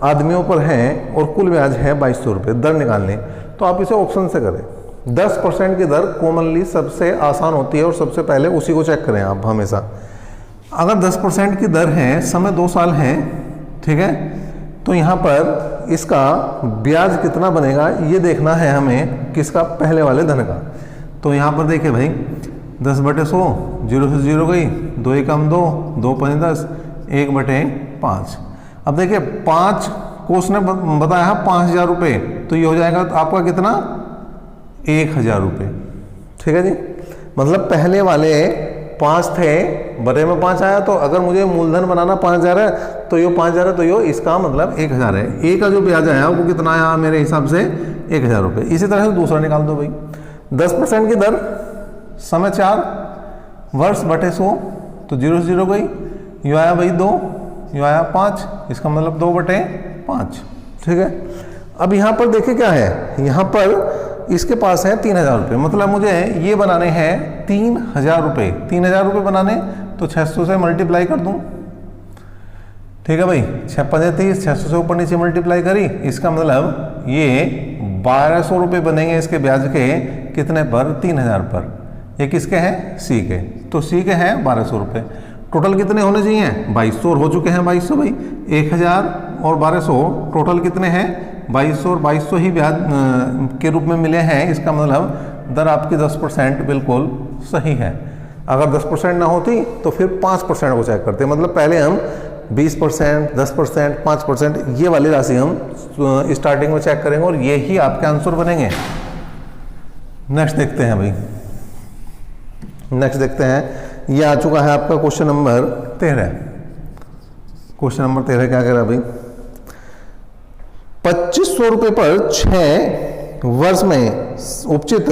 आदमियों पर हैं, और कुल ब्याज है 2,200 रुपये। दर निकालने तो आप इसे ऑप्शन से करें। 10% की दर कॉमनली सबसे आसान होती है, और सबसे पहले उसी को चेक करें आप हमेशा। अगर 10% की दर है, समय 2 साल है, ठीक है, तो यहाँ पर इसका ब्याज कितना बनेगा ये देखना है हमें, किसका? पहले वाले धन का। तो यहाँ पर देखिए भाई, 10/100, 0 से 0 गई, 2 एकम 2, 2 5 10, 1/5। अब देखिए 5 को उसने बताया 5,000 रुपये, तो ये हो जाएगा तो आपका कितना? 1,000 रुपये। ठीक है जी, मतलब पहले वाले 5 थे, बड़े में 5 आया, तो अगर मुझे मूलधन बनाना 5,000 है तो ये 5,000 है, तो ये इसका मतलब 1,000 है। ए का जो ब्याज आया वो कितना आया मेरे हिसाब से? 1,000 रुपये। इसी तरह से दूसरा निकाल दो भाई। 10% की दर, समय 4 वर्ष बटे 100, तो 0 से 0 गई, यो आया भाई 2, यो आया 5, इसका मतलब 2/5। ठीक है, अब यहाँ पर देखिए क्या है, यहाँ पर इसके पास है 3000 रुपये, मतलब मुझे ये बनाने हैं 3000 रुपये। 3000 रुपये बनाने तो 600 से मल्टीप्लाई कर दूं, ठीक है भाई। 6 5 30, 600 से ऊपर नीचे मल्टीप्लाई करी, इसका मतलब ये 1200 रुपये बनेंगे इसके ब्याज के। कितने पर? 3000 पर। ये किसके हैं? सी के। तो सी के हैं 1200 रुपये। टोटल कितने होने चाहिए? 2200, और हो चुके हैं 2200 भाई। 1000 और 1200 टोटल कितने हैं? 2200, और 2200 ही ब्याज के रूप में मिले हैं। इसका मतलब दर आपकी 10% बिल्कुल सही है। अगर 10% ना होती तो फिर 5% को चेक करते, मतलब पहले हम 20%, 10%, 5% ये वाली राशि हम स्टार्टिंग में चेक करेंगे और ये ही आपके आंसर बनेंगे। नेक्स्ट देखते हैं भाई, नेक्स्ट देखते हैं। ये आ चुका है आपका क्वेश्चन नंबर 13। क्वेश्चन नंबर 13 क्या कह रहा है भाई? 2500 रुपये पर 6 वर्ष में उपचित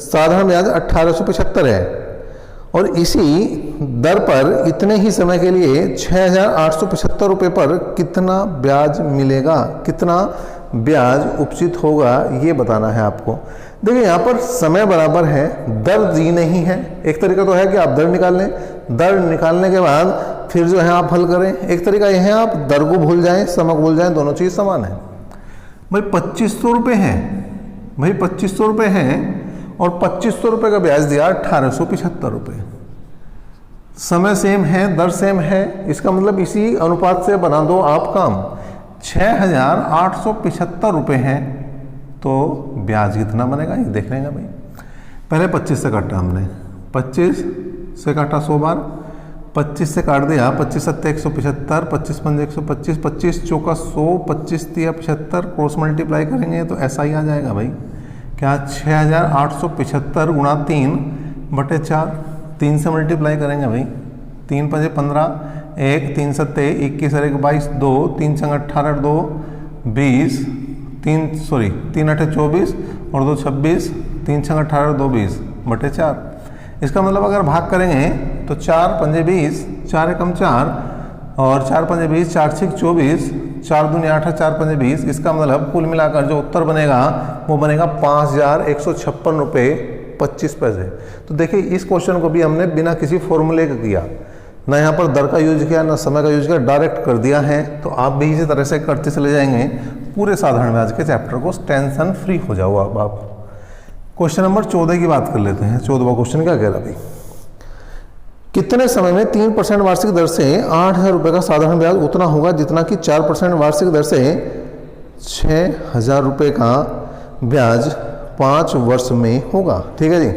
साधारण ब्याज 1875 है, और इसी दर पर इतने ही समय के लिए 6875 रुपये पर कितना ब्याज मिलेगा, कितना ब्याज उपचित होगा, ये बताना है आपको। देखिए यहाँ पर समय बराबर है, दर दी नहीं है। एक तरीका तो है कि आप दर निकाल लें, दर निकालने के बाद फिर जो है आप हल करें। एक तरीका यह है आप दर को भूल जाएं, समय को भूल जाएं, दोनों चीज़ समान है। भाई 2500 रुपये हैं, भाई 2500 रुपये हैं, और 2500 रुपये का ब्याज दिया 1875 रुपये। समय सेम है, दर सेम है, इसका मतलब इसी अनुपात से बना दो आप काम। 6875 रुपये हैं, तो ब्याज कितना बनेगा ये देख लेंगे भाई। पहले 25 से काटा हमने, 25 से काटा 100 बार, 25 से काट दिया, 25 7 175, 25 5 125, 25 चौका 100, 25 3 75, क्रॉस मल्टीप्लाई करेंगे तो ऐसा ही आ जाएगा भाई। क्या? 6875 गुणा 3 बटे 4, 3 से मल्टीप्लाई करेंगे भाई। 3 5 15, 1 3 7 21, 1 22, 2 3 6 18, 2 20, 3 8 24 और 2 26, 3 6 18, 2 20 बटे 4। इसका मतलब अगर भाग करेंगे तो 4 5 20, 4 एकम 4 और 4 5 20, 4 6 24, 4 दूनी 8, 4 5 20। इसका मतलब कुल मिलाकर जो उत्तर बनेगा वो बनेगा 5156 रुपये 25 पैसे। तो देखिए इस क्वेश्चन को भी हमने बिना किसी फॉर्मूले का किया, ना यहाँ पर दर का यूज किया, ना समय का यूज किया, डायरेक्ट कर दिया है। तो आप भी इसी तरह से करते चले जाएंगे पूरे साधारण ब्याज के चैप्टर को, टेंशन फ्री हो जाओ अब आप। क्वेश्चन नंबर 14 की बात कर लेते हैं। 14वां क्वेश्चन क्या कह रहा भाई? कितने समय में 3% वार्षिक दर से 8000 रुपये का साधारण ब्याज उतना होगा जितना कि 4% वार्षिक दर से 6000 रुपये का ब्याज 5 वर्ष में होगा। ठीक है जी।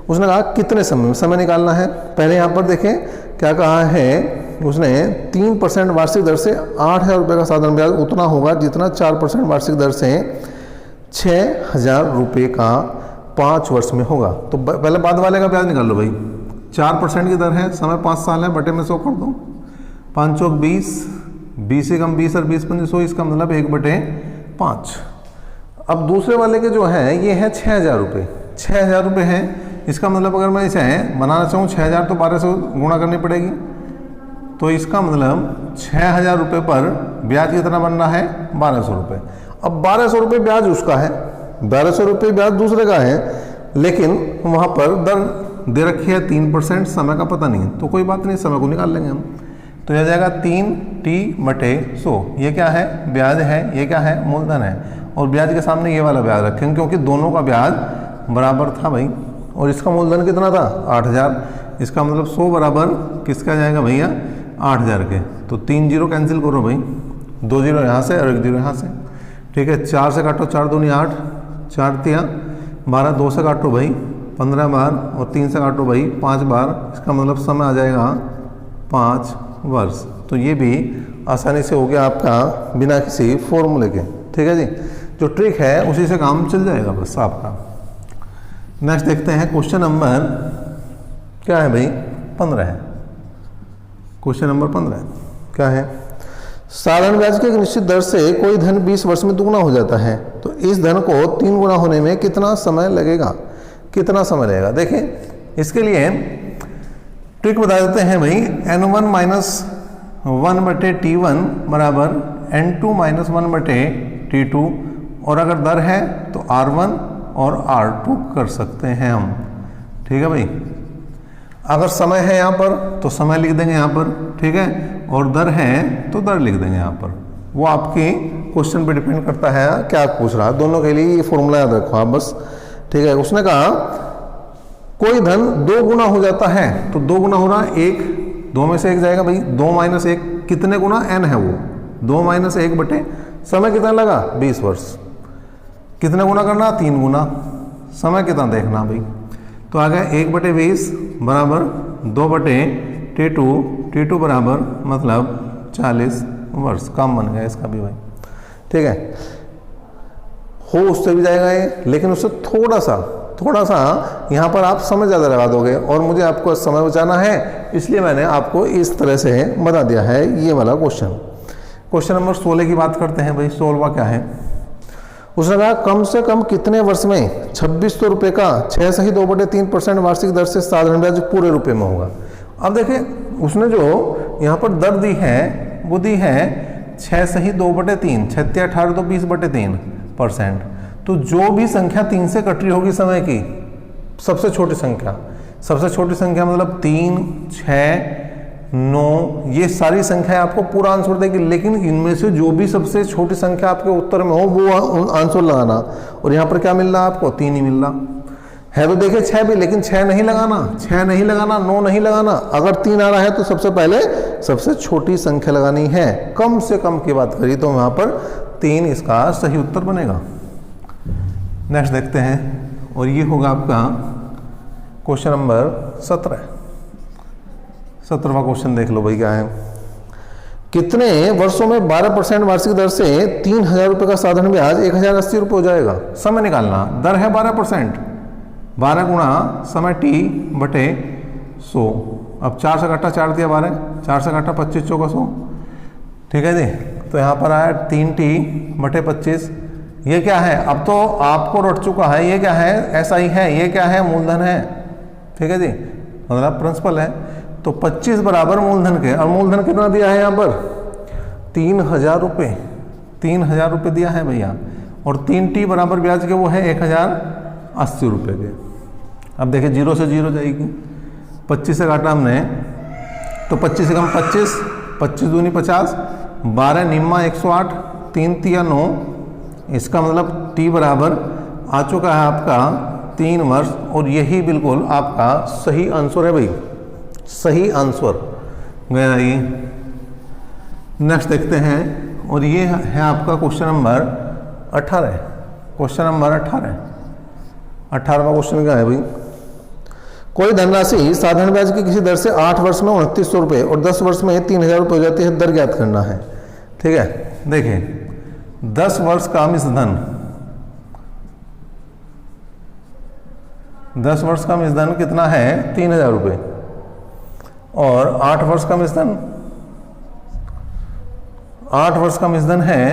उसने कहा कितने समय में, समय निकालना है। पहले यहाँ पर देखें क्या कहा है उसने, 3% वार्षिक दर से 8000 रुपये का साधारण ब्याज उतना होगा जितना 4% वार्षिक दर से 6000 रुपये का 5 वर्ष में होगा। तो पहले बाद वाले का ब्याज निकाल लो भाई। 4% की दर है, समय 5 साल है, बटे में 100 कर दो, 5 चौक 20, 20 से कम 20 और 20 पंजे 100, इसका मतलब 1/5। अब दूसरे वाले के जो है ये है 6000 रुपये, 6000 रुपये है। इसका मतलब अगर मैं इसे बनाना चाहूँ 6000 तो 12 से गुणा करनी पड़ेगी, तो इसका मतलब 6000 रुपये पर ब्याज कितना बन रहा है? 1200 रुपये। अब 1200 रुपये ब्याज उसका है, 1200 रुपये ब्याज दूसरे का है, लेकिन वहाँ पर दर दे रखी है 3%, समय का पता नहीं, तो कोई बात नहीं, समय को निकाल लेंगे हम। तो यह जाएगा 3t/100। ये क्या है? ब्याज है। ये क्या है? मूलधन है। और ब्याज के सामने ये वाला ब्याज रखेंगे क्योंकि दोनों का ब्याज बराबर था भाई। और इसका मूलधन कितना था? 8000। इसका मतलब 100 बराबर किसका जाएगा भैया? 8000 के। तो 3 जीरो कैंसिल करो भाई, 2 जीरो यहाँ से और 1 जीरो यहाँ से। ठीक है, 4 से काटो, 4 दूनी 8, 4 तिया 12, 2 से काटो भाई 15 बार और 3 से काटो भाई 5 बार। इसका मतलब समय आ जाएगा 5 वर्ष। तो ये भी आसानी से हो गया आपका बिना किसी फॉर्मूले के। ठीक है जी, जो ट्रिक है उसी से काम चल जाएगा बस आपका। नेक्स्ट देखते हैं क्वेश्चन नंबर क्या है भाई? 15 है। क्वेश्चन नंबर 15 क्या है? साधारण ब्याज की एक निश्चित दर से कोई धन 20 वर्ष में दुगना हो जाता है, तो इस धन को 3 गुना होने में कितना समय लगेगा? कितना समय लगेगा? देखें इसके लिए ट्रिक बता देते हैं भाई। n1 - 1/t1 बराबर n2 - 1/t2, और अगर दर है तो r1 और R2 कर सकते हैं हम। ठीक है भाई, अगर समय है यहाँ पर तो समय लिख देंगे यहाँ पर, ठीक है, और दर है तो दर लिख देंगे यहाँ पर। वो आपके क्वेश्चन पे डिपेंड करता है क्या पूछ रहा है। दोनों के लिए ये फॉर्मूला याद रखो आप बस। ठीक है, उसने कहा कोई धन 2 गुना हो जाता है, तो 2 गुना हो रहा है 1, 2 में से 1 जाएगा भाई, 2 माइनस 1 कितने गुना, n है वो, 2 माइनस 1 बटे समय कितना लगा 20 वर्ष, कितने गुना करना 3 गुना, समय कितना देखना भाई, तो आ गया 1 बटे 20 बराबर 2 बटे T2, T2 बराबर मतलब 40 वर्ष। काम बन गया इसका भी भाई। ठीक है, हो उससे भी जाएगा ये, लेकिन उससे थोड़ा सा यहाँ पर आप समय ज़्यादा लगा दोगे, और मुझे आपको समय बचाना है इसलिए मैंने आपको इस तरह से बता दिया है ये वाला क्वेश्चन। क्वेश्चन नंबर 16 की बात करते हैं भाई। 16वां क्या है, उसने कहा कम से कम कितने वर्ष में 2600 रुपये का 6 सही 2/3% वार्षिक दर से साधारण ब्याज पूरे रुपए में होगा। अब देखिए उसने जो यहाँ पर दर दी है वो दी है 6 सही 2/3, 6 18 तो 20/3%। तो जो भी संख्या 3 से कट रही होगी समय की, सबसे छोटी संख्या मतलब 3, 6, 9, ये सारी संख्या आपको पूरा आंसर देगी, लेकिन इनमें से जो भी सबसे छोटी संख्या आपके उत्तर में हो वो आंसर लगाना। और यहाँ पर क्या मिल रहा है आपको, 3 ही मिल रहा है। तो देखिए 6 भी, लेकिन 6 नहीं लगाना, 9 नहीं लगाना। अगर 3 आ रहा है तो सबसे पहले सबसे छोटी संख्या लगानी है। कम से कम की बात करी तो वहाँ पर 3 इसका सही उत्तर बनेगा। नेक्स्ट देखते हैं, और ये होगा आपका क्वेश्चन नंबर 17। 17वां क्वेश्चन देख लो भाई क्या है। कितने वर्षों में 12% वार्षिक दर से 3000 रुपये का साधारण ब्याज 1080 रुपये हो जाएगा। समय निकालना, दर है 12%, 12 गुणा समय t बटे 100। अब 4 से काटा 4 दिया 12, 4 से काटा 25 चौका 100। ठीक है जी, तो यहाँ पर आया 3t बटे 25। ये क्या है, अब तो आपको रट चुका है, ये क्या है, SI है, ये क्या है, मूलधन है। ठीक है जी, मतलब प्रिंसिपल है। तो 25 बराबर मूलधन के, और मूलधन कितना दिया है यहाँ पर 3000 रुपये, 3000 रुपये दिया है भैया, और 3t बराबर ब्याज के वो है 1080 रुपये के। अब देखिए 0 से 0 जाएगी, 25 से काटा हमने तो 25 से कम 25, 25 दूनी 50, 12 निम्मा 108, 3 तिया 9, इसका मतलब t बराबर आ चुका है आपका 3 वर्ष, और यही बिल्कुल आपका सही आंसर है भाई, सही आंसर गया ये। नेक्स्ट देखते हैं, और ये है आपका क्वेश्चन नंबर 18। क्वेश्चन नंबर 18वां क्वेश्चन क्या है भाई। कोई धनराशि साधारण ब्याज की किसी दर से 8 वर्ष में 2900 रुपये और 10 वर्ष में 3000 रुपये हो जाती है, दर ज्ञात करना है। ठीक है, देखिए 10 वर्ष का मिश्रधन, 10 वर्ष का मिश्रधन कितना है 3000 रुपये, और 8 वर्ष का मिश्रधन, 8 वर्ष का मिश्रधन है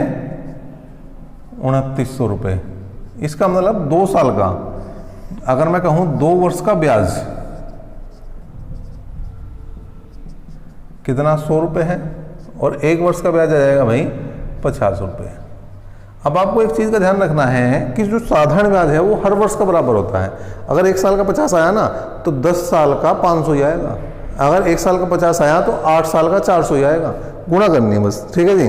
2900 रुपये। इसका मतलब 2 साल का, अगर मैं कहूं 2 वर्ष का ब्याज कितना 100 रुपये है, और 1 वर्ष का ब्याज आ जाएगा भाई 50 रुपये। अब आपको एक चीज़ का ध्यान रखना है कि जो साधारण ब्याज है वो हर वर्ष का बराबर होता है। अगर 1 साल का 50 आया ना तो 10 साल का 500 ही आएगा, अगर 1 साल का 50 आया तो 8 साल का 400 ही आएगा, गुणा करनी है बस। ठीक है जी,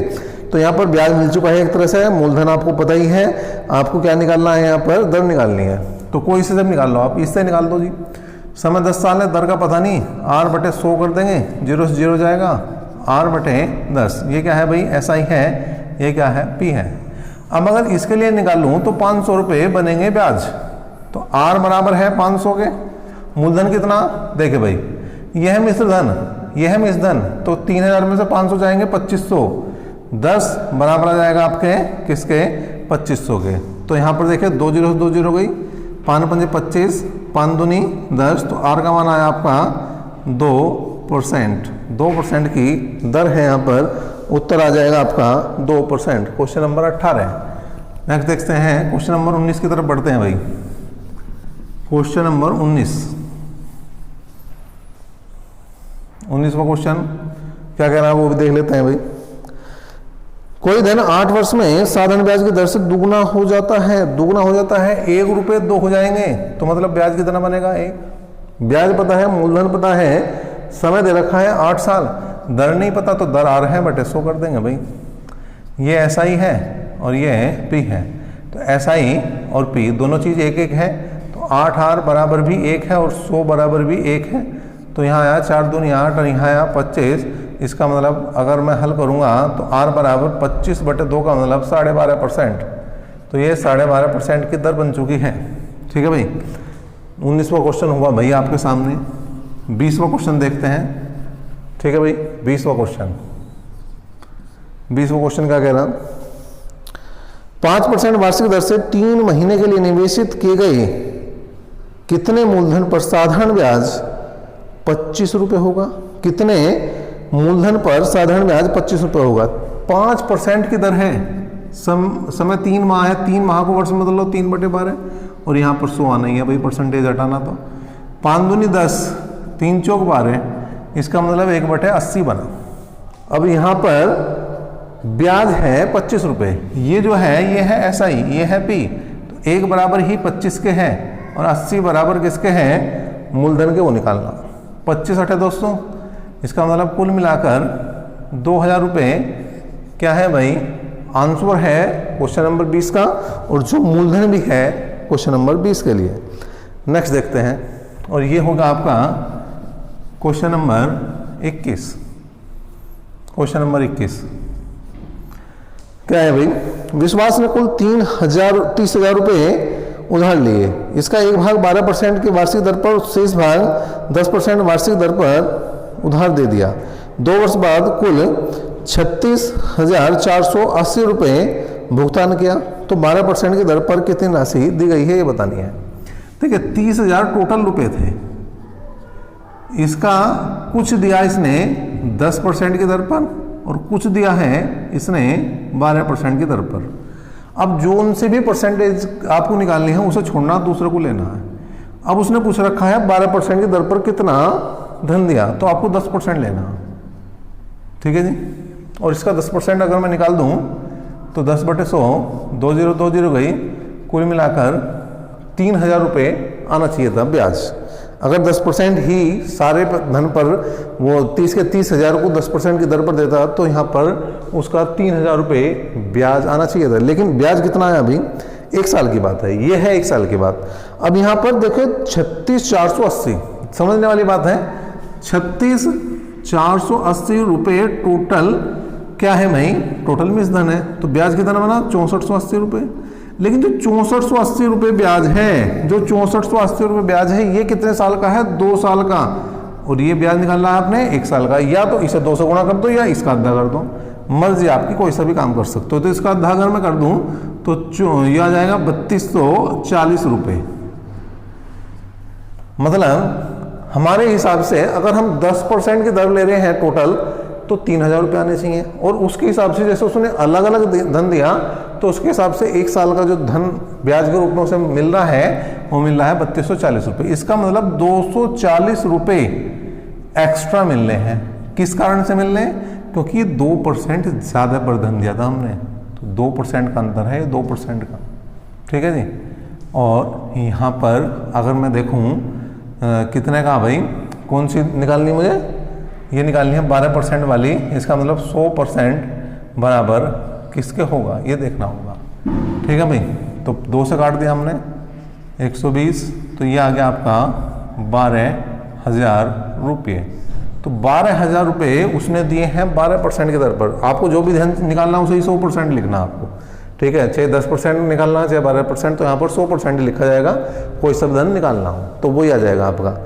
तो यहाँ पर ब्याज मिल चुका है एक तरह से, मूलधन आपको पता ही है, आपको क्या निकालना है, यहाँ पर दर निकालनी है। तो कोई से जब निकाल लो आप, इससे निकाल दो जी। समय 10 साल है, दर का पता नहीं, r बटे 100 कर देंगे, 0 से 0 जाएगा, r बटे 10। ये क्या है भाई, SI है, ये क्या है, P है। अब अगर इसके लिए निकालूं तो 500 रुपये बनेंगे ब्याज, तो r बराबर है 500 के, मूलधन कितना, देखे भाई यह है मिश्रधन, यह है मिश्रधन, तो 3000 में से 500 जाएंगे 2500, 10 बराबर आ जाएगा आपके किसके, 2500 के। तो यहाँ पर देखिए 2 0 से 2 0 गई, 5 पंजे 25, 5 दूनी 10, तो r का मान आया आपका 2%, 2% की दर है यहाँ पर, उत्तर आ जाएगा आपका 2%। Question number 18। नेक्स्ट देखते हैं क्वेश्चन नंबर 19 की तरफ बढ़ते हैं भाई। क्वेश्चन नंबर 19वां क्वेश्चन क्या कह रहा है वो भी देख लेते हैं भाई। कोई धन 8 वर्ष में साधारण ब्याज की दर से दुगुना हो जाता है। दुगुना हो जाता है, 1 रुपये 2 हो जाएंगे, तो मतलब ब्याज कितना बनेगा 1। ब्याज पता है, मूलधन पता है, समय दे रखा है 8 साल, दर नहीं पता तो दर R है बटे 100 कर देंगे भाई। ये SI है और ये P है, तो SI और P दोनों चीज़ 1-1 है, तो 8R बराबर भी 1 है और 100 बराबर भी 1 है। तो यहाँ आया 4 दूनी 8 और यहाँ आया 25। इसका मतलब अगर मैं हल करूँगा तो R बराबर 25/2 का मतलब 12.5%। तो ये 12.5% की दर बन चुकी है। ठीक है भाई। 19वां क्वेश्चन हुआ भाई आपके सामने। 20वां क्वेश्चन देखते हैं। ठीक है भाई, 20वां क्वेश्चन क्या कह रहा, 5% वार्षिक दर से 3 महीने के लिए निवेशित किए गए कितने मूलधन पर साधारण ब्याज 25 रुपये होगा। कितने मूलधन पर साधारण ब्याज 25 रुपये होगा। 5% की दर है, समय 3 माह है, 3 माह को वर्ष में बदल लो 3/12 और यहाँ पर 100 आना ही है भाई, परसेंटेज हटाना। तो 5 दूनी 10, 3 चौक 12, इसका मतलब 1/80 बना। अब यहाँ पर ब्याज है 25 रुपये, ये जो है ये है SI, ये है P, तो 1 बराबर ही 25 के हैं और 80 बराबर किसके हैं, मूलधन के, वो निकालना। 25 8 200, इसका मतलब कुल मिलाकर 2000 रुपये क्या है भाई, आंसर है क्वेश्चन नंबर 20 का, और जो मूलधन भी है क्वेश्चन नंबर 20 के लिए। नेक्स्ट देखते हैं, और ये होगा आपका क्वेश्चन नंबर 21। क्वेश्चन नंबर 21 क्या है भाई, विश्वास ने कुल 30,000 रुपये उधार लिए। इसका एक भाग 12% की वार्षिक दर पर, शेष भाग 10% वार्षिक दर पर उधार दे दिया। 2 वर्ष बाद कुल 36,480 रुपये भुगतान किया, तो 12% की दर पर कितनी राशि दी गई है ये बतानी है। ठीक है, 30,000 टोटल रुपए थे, इसका कुछ दिया इसने 10% की दर पर और कुछ दिया है इसने 12% की दर पर। अब जो उनसे भी परसेंटेज आपको निकालनी है उसे छोड़ना, दूसरे को लेना है। अब उसने पूछ रखा है 12% की दर पर कितना धन दिया, तो आपको 10% लेना। ठीक है जी, और इसका 10% अगर मैं निकाल दूं तो 10/100, 2020 गई, कुल मिलाकर 3,000 रुपये आना चाहिए था ब्याज। अगर 10% ही सारे धन पर, वो 30 के 30,000 को 10% की दर पर देता तो यहाँ पर उसका 3,000 रुपये ब्याज आना चाहिए था। लेकिन ब्याज कितना आया अभी, 1 साल की बात है, ये है 1 साल की बात। अब यहाँ पर देखो 36,480, समझने वाली बात है, 36,480 रुपये टोटल क्या है भाई, टोटल में इस धन है, तो ब्याज कितना बना 6480 रुपये। लेकिन जो 6480 रुपये ब्याज है, जो 6480 रुपये ब्याज है, ये कितने साल का है, 2 साल का, और ये ब्याज निकालना है आपने 1 साल का। या तो इसे 2 से गुणा कर दो या इसका आधा कर दो, मर्जी आपकी, कोई सा भी काम कर सकते हो। तो इसका आधा अगर मैं कर दूं तो ये आ जाएगा 3240 रुपये। मतलब हमारे हिसाब से अगर हम 10% की दर ले रहे हैं टोटल, तो 3,000 रुपये आने चाहिए। और उसके हिसाब से जैसे उसने अलग अलग धन दिया, तो उसके हिसाब से 1 साल का जो धन ब्याज के रूप में उसे मिल रहा है, वो मिल रहा है 3240 रुपये। इसका मतलब 240 रुपये एक्स्ट्रा मिल रहे हैं। किस कारण से मिल रहे हैं, क्योंकि 2% ज़्यादा पर धन दिया था हमने, तो 2% का अंतर है, 2% का। ठीक है जी। और यहाँ पर अगर मैं देखूँ कितने का भाई, कौन सी निकालनी मुझे, ये निकालनी है 12% वाली। इसका मतलब 100% बराबर किसके होगा, ये देखना होगा। ठीक है भाई, तो 2 से काट दिया हमने 120, तो ये आ गया आपका 12,000 रुपये। तो 12,000 रुपये उसने दिए हैं 12% की दर पर। आपको जो भी धन निकालना है उसे 100% लिखना आपको। ठीक है, चाहे 10% निकालना चाहे 12%, तो यहाँ पर 100% लिखा जाएगा, कोई सब धन निकालना हो तो वही आ जाएगा आपका।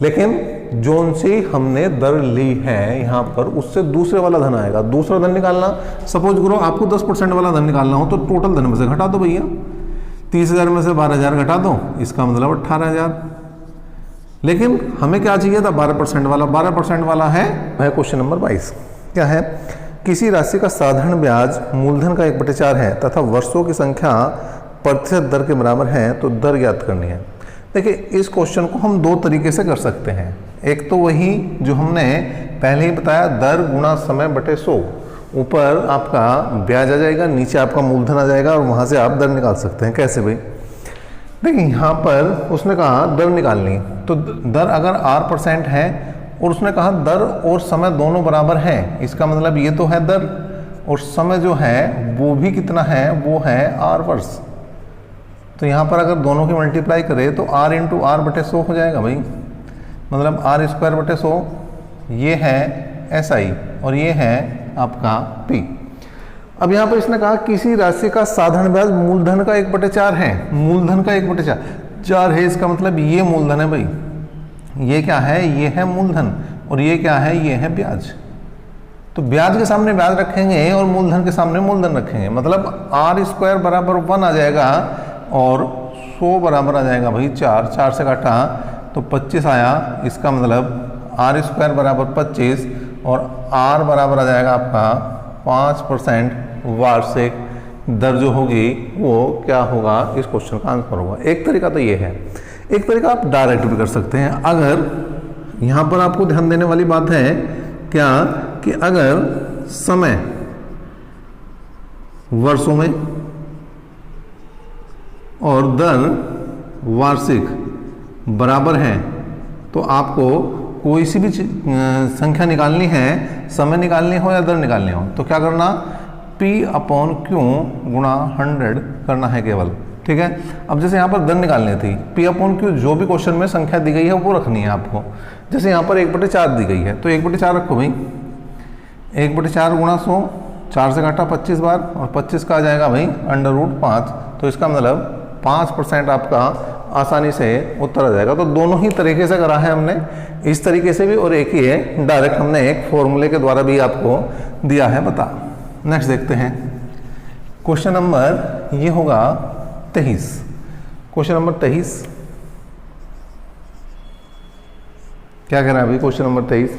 लेकिन जोन से हमने दर ली है यहाँ पर, उससे दूसरे वाला धन आएगा। दूसरा धन निकालना, सपोज करो आपको 10% वाला धन निकालना हो, तो टोटल धन में से घटा दो भैया, 30,000 में से 12,000 घटा दो, इसका मतलब 18,000। लेकिन हमें क्या चाहिए था, 12% वाला। 12% वाला है क्वेश्चन नंबर 22। क्या है, किसी राशि का साधारण ब्याज मूलधन का 1/4 है तथा वर्षों की संख्या प्रतिशत दर के बराबर है, तो दर ज्ञात करनी है। देखिए, इस क्वेश्चन को हम 2 तरीके से कर सकते हैं। एक तो वही जो हमने पहले ही बताया, दर गुणा समय बटे 100, ऊपर आपका ब्याज आ जाएगा, नीचे आपका मूलधन आ जाएगा और वहाँ से आप दर निकाल सकते हैं। कैसे भाई? देखिए यहाँ पर उसने कहा दर निकालनी, तो दर अगर r% है और उसने कहा दर और समय दोनों बराबर हैं, इसका मतलब ये तो है दर और समय जो है वो भी कितना है, वो है r वर्ष। तो यहाँ पर अगर दोनों की मल्टीप्लाई करें तो r इंटू आर बटे 100 हो जाएगा भाई, मतलब r² बटे 100, ये है SI और ये है आपका P। अब यहाँ पर इसने कहा किसी राशि का साधारण ब्याज मूलधन का 1/4 है, मूलधन का 1/4 है, इसका मतलब ये मूलधन है भाई, ये क्या है, ये है मूलधन और ये क्या है, ये है ब्याज। तो ब्याज के सामने ब्याज रखेंगे और मूलधन के सामने मूलधन रखेंगे, मतलब r² बराबर 1 आ जाएगा और 100 बराबर आ जाएगा भाई 4 से काटा तो 25 आया, इसका मतलब r² बराबर 25 और r बराबर आ जाएगा आपका 5% वार्षिक दर जो होगी वो क्या होगा, इस क्वेश्चन का आंसर होगा। एक तरीका तो ये है, एक तरीका आप डायरेक्ट भी कर सकते हैं। अगर यहाँ पर आपको ध्यान देने वाली बात है क्या कि अगर समय वर्षों में और दर वार्षिक बराबर है तो आपको कोई सी भी संख्या निकालनी है, समय निकालनी हो या दर निकालनी हो, तो क्या करना, P/Q गुणा 100 करना है केवल, ठीक है। अब जैसे यहाँ पर दर निकालनी थी, P/Q जो भी क्वेश्चन में संख्या दी गई है वो रखनी है आपको। जैसे यहाँ पर 1/4 दी गई है तो 1/4 रखो भाई, 1/4 गुणा 100, 4 से काटा 25 बार और 25 का आ जाएगा भाई √5, तो इसका मतलब 5% आपका आसानी से उत्तर आ जाएगा। तो दोनों ही तरीके से करा है हमने, इस तरीके से भी और एक ही है डायरेक्ट, हमने एक फॉर्मूले के द्वारा भी आपको दिया है बता। नेक्स्ट देखते हैं क्वेश्चन नंबर, ये होगा 23, क्वेश्चन नंबर 23 क्या कह रहा है अभी, क्वेश्चन नंबर 23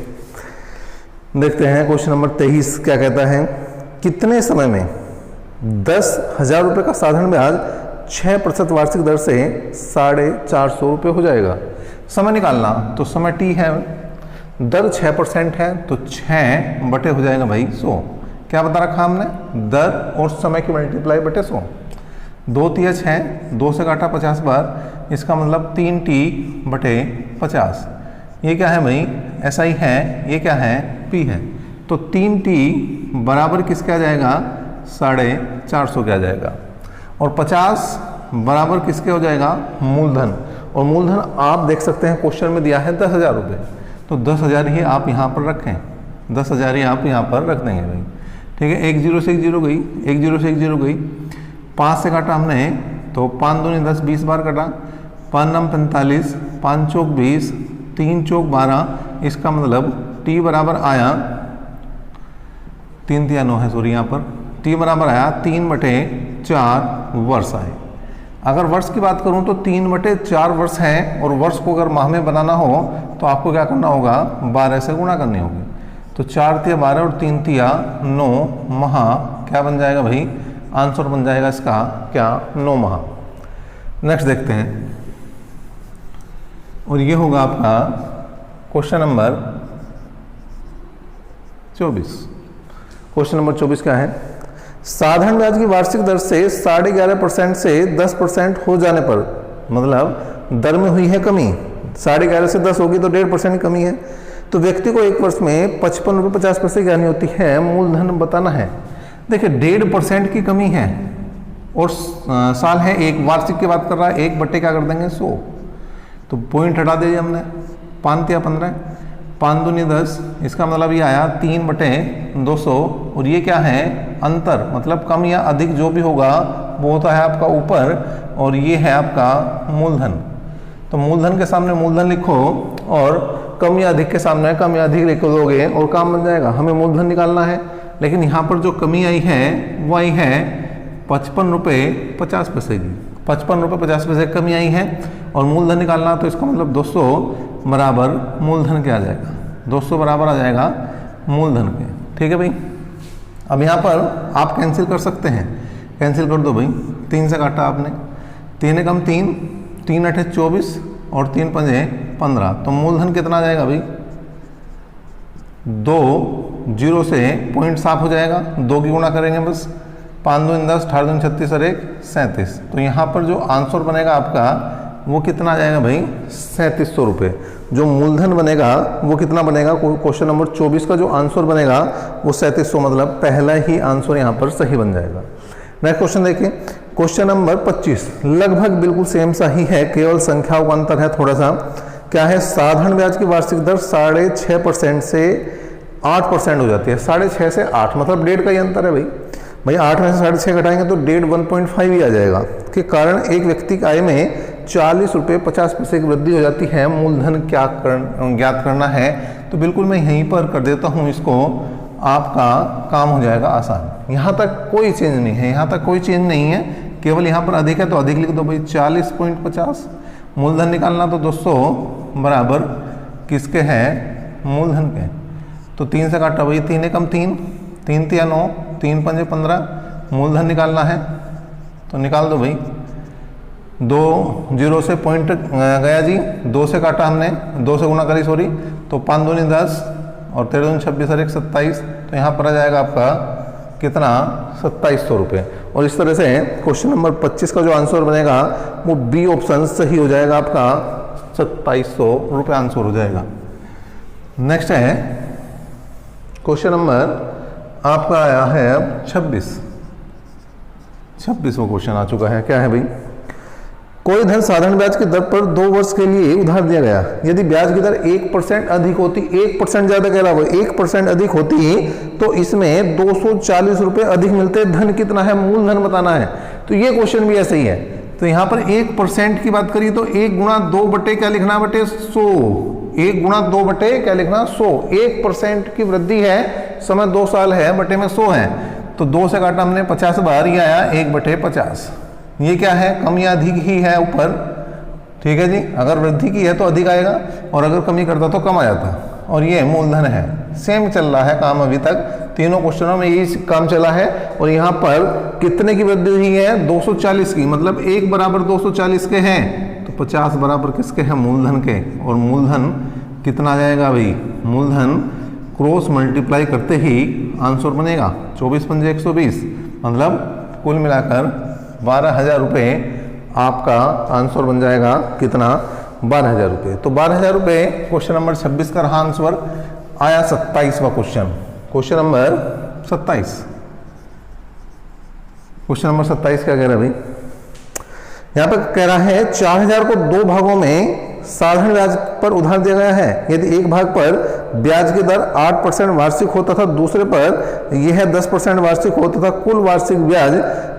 देखते हैं। क्वेश्चन नंबर 23 क्या कहता है, कितने समय में 10,000 रुपये का साधारण ब्याज 6% वार्षिक दर से 450 रुपये हो जाएगा। समय निकालना, तो समय t है, दर 6% है तो 6 बटे हो जाएगा भाई 100। क्या बता रखा हमने, दर और समय की मल्टीप्लाई बटे 100, 2 तिया 6, 2 से काटा 50 बार, इसका मतलब 3t बटे 50। ये क्या है भाई, SI है, ये क्या है, P है, तो 3t बराबर किसके आ जाएगा, 450 के आ जाएगा और 50 बराबर किसके हो जाएगा, मूलधन। और मूलधन आप देख सकते हैं क्वेश्चन में दिया है 10,000 रुपये, तो 10,000 ही आप यहाँ पर रखें, 10,000 ही आप यहाँ पर रख देंगे भाई, ठीक है। 1 0 से 1 0 गई, 1 0 से 1 0 गई, 5 से काटा हमने तो 5 दूनी 10, 20 बार काटा, 5 9 45, 5 चौक 20, 3 चौक 12, इसका मतलब t बराबर आया 3 तिया 9 है, सॉरी यहाँ पर t बराबर आया 3/4 वर्ष आए। अगर वर्ष की बात करूं तो 3/4 वर्ष है और वर्ष को अगर माह में बनाना हो तो आपको क्या करना होगा, 12 से गुणा करनी होगी। तो 4 तिया 12 और 3 तिया 9 माह क्या बन जाएगा भाई, आंसर बन जाएगा इसका क्या, 9 माह। नेक्स्ट देखते हैं और ये होगा आपका क्वेश्चन नंबर 24। क्वेश्चन नंबर 24 क्या है, साधारण ब्याज की वार्षिक दर से 11.5% से 10% हो जाने पर, मतलब दर में हुई है कमी, 11.5 से 10 होगी तो 1.5% की कमी है, तो व्यक्ति को एक वर्ष में 55 रुपये 50 पैसे की हानि होती है, मूलधन बताना है। देखिए 1.5% की कमी है और साल है एक, वार्षिक की बात कर रहा है, 1 बट्टे क्या कर देंगे 100, तो पॉइंट हटा दीजिए हमने, 5 तिया 15, 5 दूनी 10, इसका मतलब ये आया 3/200 और ये क्या है, अंतर, मतलब कम या अधिक जो भी होगा वो होता है आपका ऊपर और ये है आपका मूलधन। तो मूलधन के सामने मूलधन लिखो और कम या अधिक के सामने कम या अधिक लिख दोगे और काम बन जाएगा। हमें मूलधन निकालना है, लेकिन यहाँ पर जो कमी आई है वो आई है 55 रुपये 50 पैसे की, 55 रुपये 50 पैसे की कमी आई है और मूलधन निकालना, तो इसका मतलब 200 बराबर मूलधन के आ जाएगा, 200 बराबर आ जाएगा मूलधन के, ठीक है भाई। अब यहाँ पर आप कैंसिल कर सकते हैं, कैंसिल कर दो भाई, 3 से काटा आपने, 3 कम 3, 3 8 24 और 3 5 15, तो मूलधन कितना आ जाएगा भाई, 2 जीरो से पॉइंट साफ हो जाएगा, 2 की गुणा करेंगे बस, 5 दूनी 10, 18 दूनी 36 और 1 37। तो यहाँ पर जो आंसर बनेगा आपका वो कितना आ जाएगा भाई, 3700 रुपये। जो मूलधन बनेगा वो कितना बनेगा, क्वेश्चन नंबर 24 का जो आंसर बनेगा वो 3700, मतलब पहला ही आंसर यहाँ पर सही बन जाएगा। नेक्स्ट क्वेश्चन देखिए, क्वेश्चन नंबर 25 लगभग बिल्कुल सेम सा ही है, केवल संख्याओं का अंतर है थोड़ा सा। क्या है, साधारण ब्याज की वार्षिक दर 6.5% से 8% हो जाती है। 6.5 से 8 मतलब 1.5 का ही अंतर है भाई 8 में से 6.5 घटाएंगे तो 1.5 ही आ जाएगा। के कारण एक व्यक्ति की आय में 40 रुपये 50 पैसे की वृद्धि हो जाती है। मूलधन ज्ञात करना है, तो बिल्कुल मैं यहीं पर कर देता हूँ इसको, आपका काम हो जाएगा आसान। यहाँ तक कोई चेंज नहीं है, यहाँ तक कोई चेंज नहीं है, केवल यहाँ पर अधिक है तो अधिक लिख दो भाई 40.50। मूलधन निकालना तो दोस्तों बराबर किसके हैं, मूलधन के। तो 3 से काटा भाई, 3 एकम 3, 3 तिया 9, 3 पंजे 15। मूलधन निकालना है तो निकाल दो भाई, 2 जीरो से पॉइंट गया जी, 2 से काटा हमने, 2 से गुणा करी सॉरी, तो 5 दूनी 10 और 13 दूनी 26 और 1 27। तो यहाँ पर आ जाएगा आपका कितना, 2700 रुपये। और इस तरह से क्वेश्चन नंबर 25 का जो आंसर बनेगा वो बी ऑप्शन सही हो जाएगा, आपका 2700 रुपये आंसर हो जाएगा। नेक्स्ट है क्वेश्चन नंबर आपका आया है अब 26वां क्वेश्चन आ चुका है। क्या है भाई, कोई धन साधारण ब्याज की दर पर 2 वर्ष के लिए उधार दिया गया। यदि ब्याज की दर 1% अधिक होती, 1% ज्यादा कह रहा हो, 1% अधिक होती तो इसमें 240 रुपये अधिक मिलते। धन कितना है, मूलधन बताना है। तो ये क्वेश्चन भी ऐसे ही है। तो यहाँ पर 1% की बात करिए तो 1 गुणा 2 बटे क्या लिखना, बटे 100। 1 गुणा 2 बटे क्या लिखना, 100। 1% की वृद्धि है, समय 2 साल है, बटे में 100 है, तो 2 से काटा हमने 50 बार, ही आया 1/50। ये क्या है, कम या अधिक ही है ऊपर, ठीक है जी। अगर वृद्धि की है तो अधिक आएगा, और अगर कमी करता तो कम आ जाता। और ये मूलधन है। सेम चल रहा है काम अभी तक, तीनों क्वेश्चनों में यही काम चला है। और यहाँ पर कितने की वृद्धि हुई है, 240 की, मतलब 1 बराबर 240 के हैं, तो 50 बराबर किसके हैं, मूलधन के। और मूलधन कितना आ जाएगा भाई, मूलधन क्रॉस मल्टीप्लाई करते ही आंसर बनेगा 24 पंजे 120, मतलब कुल मिलाकर 12,000 रुपये आपका आंसर बन जाएगा। कितना, 12,000 रुपये। तो 12,000 रुपये क्वेश्चन नंबर 26 का रहा आंसर। आया 27वां question, question number 27। Question number 27 क्या कह रहा है भाई, यहाँ पर कह रहा है 4,000 को 2 भागों में साधारण ब्याज पर उधार दिया गया है। यदि एक भाग पर ब्याज की दर 8% वार्षिक हो तथा दूसरे पर यह 10% वार्षिक हो तथा कुल वार्षिक ब्याज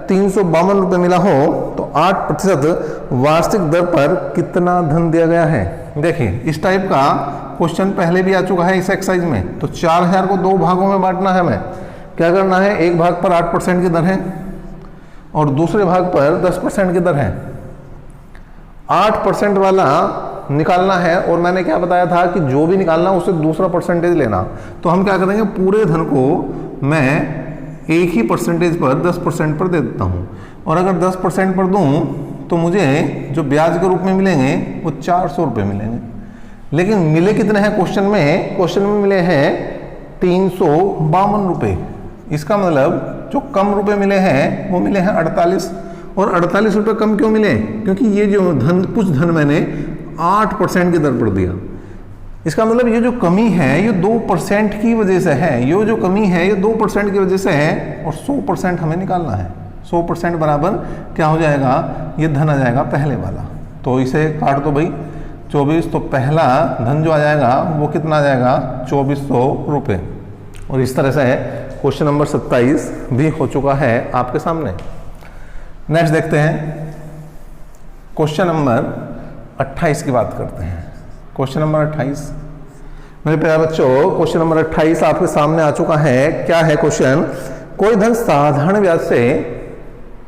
352 रुपये मिला हो, तो 8% वार्षिक दर पर कितना धन दिया गया है। देखिए इस टाइप का क्वेश्चन पहले भी आ चुका है इस एक्सरसाइज में। तो 4,000 को 2 भागों में बांटना है, हमें क्या करना है, एक भाग पर 8% की दर है और दूसरे भाग पर 10% की दर है। 8% वाला निकालना है, और मैंने क्या बताया था कि जो भी निकालना उससे दूसरा परसेंटेज लेना। तो हम क्या करेंगे, पूरे धन को मैं एक ही परसेंटेज पर 10% पर दे देता हूँ, और अगर 10% पर दूँ तो मुझे जो ब्याज के रूप में मिलेंगे वो 400 रुपये मिलेंगे। लेकिन मिले कितने हैं क्वेश्चन में, क्वेश्चन में मिले हैं 352 रुपये। इसका मतलब जो कम रुपए मिले हैं वो मिले हैं 48। और 48 रुपये कम क्यों मिले, क्योंकि ये जो धन, कुछ धन मैंने 8% की दर पर दिया। इसका मतलब ये जो कमी है ये 2% की वजह से है, ये जो कमी है ये 2% की वजह से है, और 100% हमें निकालना है। 100% बराबर क्या हो जाएगा, ये धन आ जाएगा पहले वाला। तो इसे काट दो भाई 24, तो पहला धन जो आ जाएगा वो कितना आ जाएगा, 2400 रुपये। और इस तरह से क्वेश्चन नंबर 27 भी हो चुका है आपके सामने। नेक्स्ट देखते हैं क्वेश्चन नंबर 28 की बात करते हैं। क्वेश्चन नंबर 28 मेरे प्यारे बच्चों, क्वेश्चन नंबर 28 आपके सामने आ चुका है। क्या है क्वेश्चन, कोई धन साधारण ब्याज से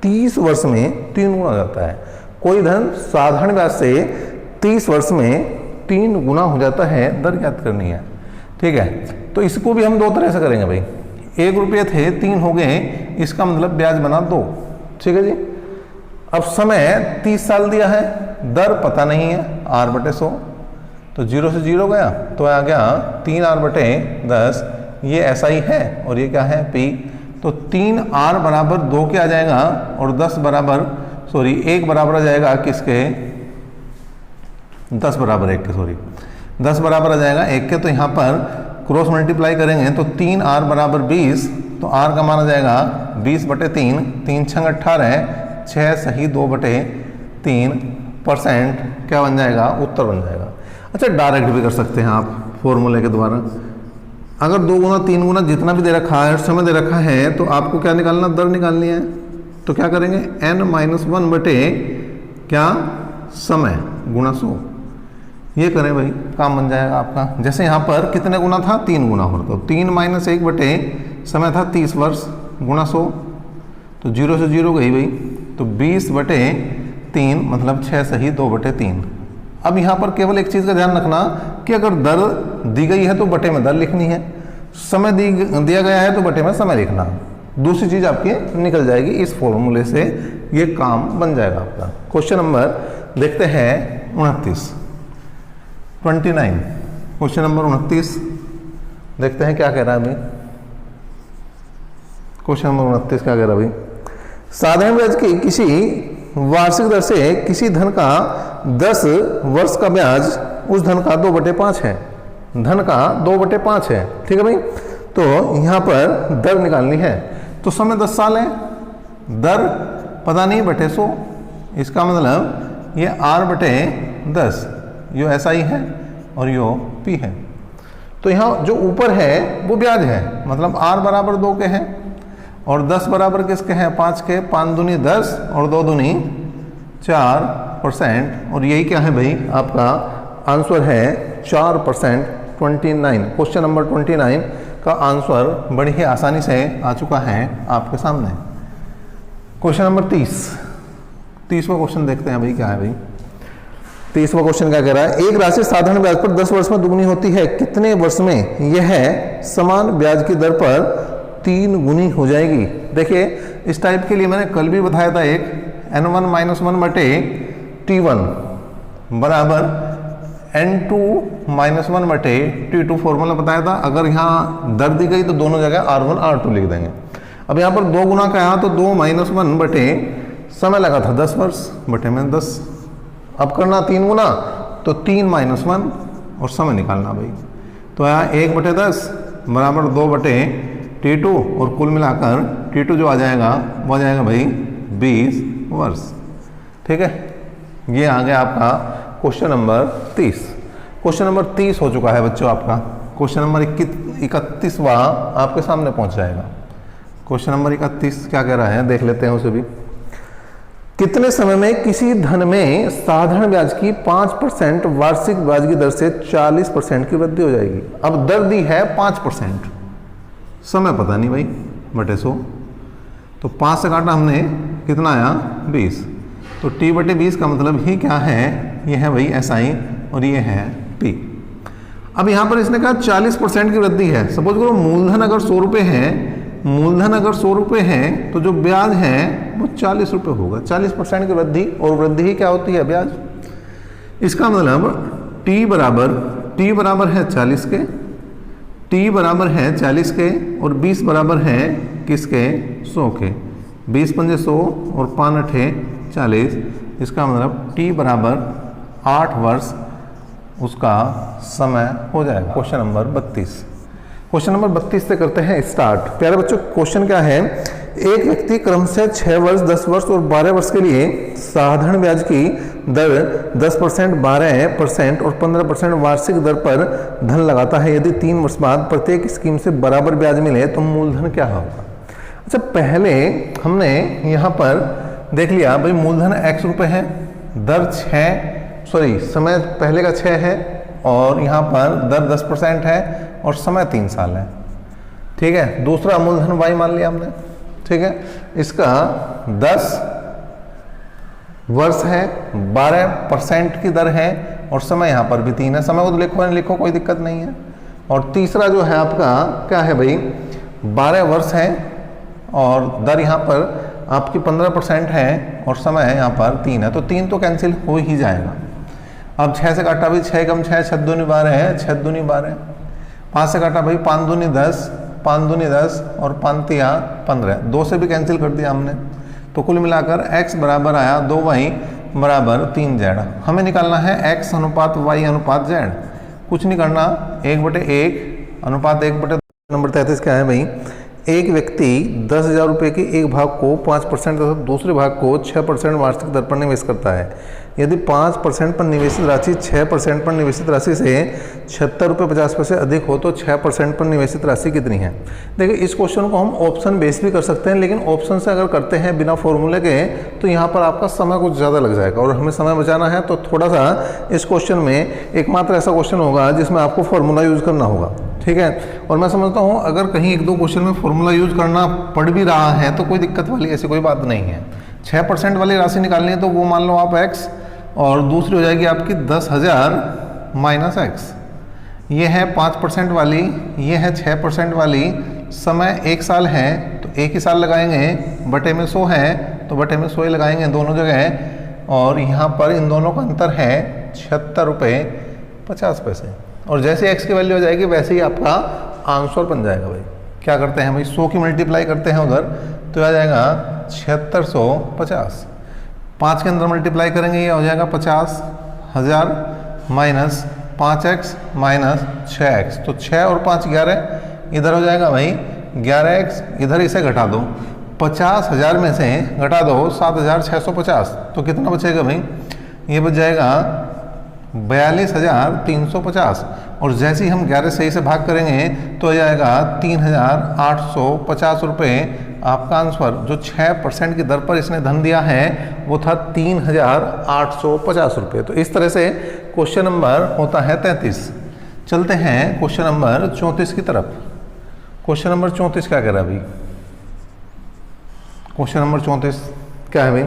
30 वर्ष में 3 गुना हो जाता है। कोई धन साधारण ब्याज से 30 वर्ष में 3 गुना हो जाता है, दर ज्ञात करनी है। ठीक है, तो इसको भी हम 2 तरह से करेंगे भाई। 1 रुपये थे 3 हो गए, इसका मतलब ब्याज बना 2। ठीक है जी। अब समय 30 साल दिया है, दर पता नहीं है, r/100, तो 0 से 0 गया तो आ गया 3r/10 ये ऐसा ही है और ये क्या है P। तो 3R बराबर 2 के आ जाएगा और 1 बराबर आ जाएगा किसके, 10 बराबर 1 के, 10 बराबर आ जाएगा 1 के। तो यहाँ पर क्रॉस मल्टीप्लाई करेंगे तो 3R बराबर 20, तो R का मान आ जाएगा 20/3, 3 छंग 18, 6 सही 2/3% क्या बन जाएगा, उत्तर बन जाएगा। अच्छा डायरेक्ट भी कर सकते हैं आप फॉर्मूले के द्वारा। अगर 2 गुना 3 गुना जितना भी दे रखा है, समय दे रखा है, तो आपको क्या निकालना, दर निकालनी है। तो क्या करेंगे, n-1 बटे क्या, समय गुणा 100, ये करें भाई, काम बन जाएगा आपका। जैसे यहाँ पर कितने गुना था, 3 गुना हो तो 3 - 1 बटे समय था 30 वर्ष गुणा 100, तो 0 से 0 गई भाई, तो 20/3 मतलब 6 सही 2/3। अब यहाँ पर केवल एक चीज़ का ध्यान रखना कि अगर दर दी गई है तो बटे में दर लिखनी है, समय दिया गया है तो बटे में समय लिखना। दूसरी चीज़ आपकी निकल जाएगी, इस फॉर्मूले से ये काम बन जाएगा आपका। क्वेश्चन नंबर देखते हैं 29 क्वेश्चन नंबर 29 देखते हैं क्या कह रहा है अभी। क्वेश्चन नंबर 29 क्या कह रहा है भाई, साधारण ब्याज की किसी वार्षिक दर से किसी धन का 10 वर्ष का ब्याज उस धन का 2/5 है, धन का 2/5 है, ठीक है भाई। तो यहाँ पर दर निकालनी है, तो समय 10 साल है, दर पता नहीं बटे 100, इसका मतलब ये R/10 यो ऐसा ही है और यो P है। तो यहाँ जो ऊपर है वो ब्याज है, मतलब R बराबर 2 के हैं और 10 बराबर किसके हैं, 5 के, 5 दूनी 10 और 2 दूनी 4%, और यही क्या है भाई, आपका आंसर है 4%, 29। क्वेश्चन नंबर 29 का आंसर बड़ी ही आसानी से आ चुका है आपके सामने। क्वेश्चन नंबर 30वां क्वेश्चन देखते हैं भाई, क्या है भाई 30वां क्वेश्चन क्या कह रहा है, एक राशि साधारण ब्याज पर 10 वर्ष में दुगनी होती है, कितने वर्ष में यह समान ब्याज की दर पर 3 गुनी हो जाएगी। देखिए इस टाइप के लिए मैंने कल भी बताया था, एक n1 - 1 बटे t1 बराबर n2 - 1 बटे t2 फॉर्मूला बताया था। अगर यहाँ दर दी गई तो दोनों जगह R1 R2 लिख देंगे। अब यहाँ पर 2 गुना का आया तो 2 - 1 बटे समय लगा था 10 वर्ष बटे में 10। अब करना 3 गुना तो 3 - 1 और समय निकालना भाई, तो आया 1/10 बराबर 2/t2 और कुल मिलाकर t2 जो आ जाएगा वो आ जाएगा भाई 20 वर्ष, ठीक है। ये आ गया आपका क्वेश्चन नंबर 30। क्वेश्चन नंबर 30 हो चुका है बच्चों आपका। क्वेश्चन नंबर 31वां आपके सामने पहुंच जाएगा। क्वेश्चन नंबर 31 क्या कह रहा है, देख लेते हैं उसे भी। कितने समय में किसी धन में साधारण ब्याज की 5% वार्षिक ब्याज की दर से 40% की वृद्धि हो जाएगी। अब दर दी है 5%, समय पता नहीं भाई बटे 100, तो 5 से काटा हमने, कितना आया 20, तो t/20 का मतलब ही क्या है, ये है भाई SI और ये है P। अब यहाँ पर इसने कहा 40% की वृद्धि है। सपोज करो मूलधन अगर 100 रुपये है, मूलधन अगर 100 रुपये है तो जो ब्याज है वो 40 रुपये होगा। 40% की वृद्धि, और वृद्धि ही क्या होती है, ब्याज। इसका मतलब t बराबर है 40 के, t बराबर है 40 के और 20 बराबर है किसके, 100 के। 20 × 5 100 और 5 × 8 40। इसका मतलब t बराबर 8 वर्ष उसका समय हो जाएगा। Question number 32। क्वेश्चन नंबर 32 से करते हैं स्टार्ट। प्यारे बच्चों क्वेश्चन क्या है, एक व्यक्ति क्रमशः 6 वर्ष, 10 वर्ष और 12 वर्ष के लिए साधारण ब्याज की दर 10%, 12% और 15% वार्षिक दर पर धन लगाता है। यदि 3 वर्ष बाद प्रत्येक स्कीम से बराबर ब्याज मिले तो मूलधन क्या होगा। अच्छा पहले हमने यहाँ पर देख लिया भाई, मूलधन x रुपये है, दर समय पहले का 6 है और यहाँ पर दर 10% है और समय 3 साल है, ठीक है। दूसरा मूलधन y मान लिया हमने, ठीक है। इसका 10 वर्ष है, 12% की दर है और समय यहाँ पर भी 3 है। समय को तो लिखो नहीं लिखो, कोई दिक्कत नहीं है। और तीसरा जो है आपका क्या है भाई, 12 वर्ष है और दर यहाँ पर आपकी 15% है और समय यहाँ पर 3 है, तो 3 तो कैंसिल हो ही जाएगा। अब 6 से काटा भी 6 कम 6, 6 दूनी 12 है, 6 दूनी 12 5 से काटा भाई, 5 दूनी 10, 5 दूनी 10 और 5 तिया 15, 2 से भी कैंसिल कर दिया हमने। तो कुल मिलाकर x बराबर आया 2y बराबर 3z। हमें निकालना है x अनुपात y अनुपात z। कुछ नहीं करना, 1/1 अनुपात 1/2। नंबर 33 क्या है भाई, एक व्यक्ति 10,000 रुपये के एक भाग को 5% तथा दूसरे भाग को 6% वार्षिक दर पर निवेश करता है। यदि 5% पर निवेशित राशि 6% पर निवेशित राशि से 76 रुपये 50 पैसे अधिक हो तो 6% पर निवेशित राशि कितनी है। देखिए इस क्वेश्चन को हम ऑप्शन बेस भी कर सकते हैं, लेकिन ऑप्शन से अगर करते हैं बिना फॉर्मूले के तो यहाँ पर आपका समय कुछ ज़्यादा लग जाएगा और हमें समय बचाना है। तो थोड़ा सा इस क्वेश्चन में एकमात्र ऐसा क्वेश्चन होगा जिसमें आपको फॉर्मूला यूज़ करना होगा, ठीक है। और मैं समझता हूँ अगर कहीं 1-2 क्वेश्चन में फॉर्मूला यूज करना पड़ भी रहा है तो कोई दिक्कत वाली ऐसी कोई बात नहीं है। 6% वाली राशि निकालनी है तो वो मान लो आप x, और दूसरी हो जाएगी आपकी 10,000 माइनस x। ये है 5% वाली, ये है 6% वाली। समय 1 साल है तो 1 ही साल लगाएंगे, बटे में 100 है तो बटे में 100 ही लगाएंगे दोनों जगह। और यहाँ पर इन दोनों का अंतर है 76 रुपये 50 पैसे। और जैसे x की वैल्यू हो जाएगी वैसे ही आपका आंसर बन जाएगा भाई। क्या करते हैं भाई, 100 की मल्टीप्लाई करते हैं उधर तो आ जाएगा 7650। 5 के अंदर मल्टीप्लाई करेंगे ये हो जाएगा 50,000 माइनस 5x माइनस 6x। तो 6 और 5 11, इधर हो जाएगा भाई 11x। इधर इसे घटा दो, 50,000 में से घटा दो 7,650 तो कितना बचेगा भाई, ये बच जाएगा 42,350। और जैसे ही हम 11 सही से भाग करेंगे तो आ जाएगा 3,850 रुपये। आपका आंसर जो 6% की दर पर इसने धन दिया है वो था 3,850 रुपये। तो इस तरह से क्वेश्चन नंबर होता है 33। चलते हैं क्वेश्चन नंबर 34 की तरफ। क्वेश्चन नंबर 34 क्या कह रहा है भाई, क्वेश्चन नंबर 34 क्या है भाई,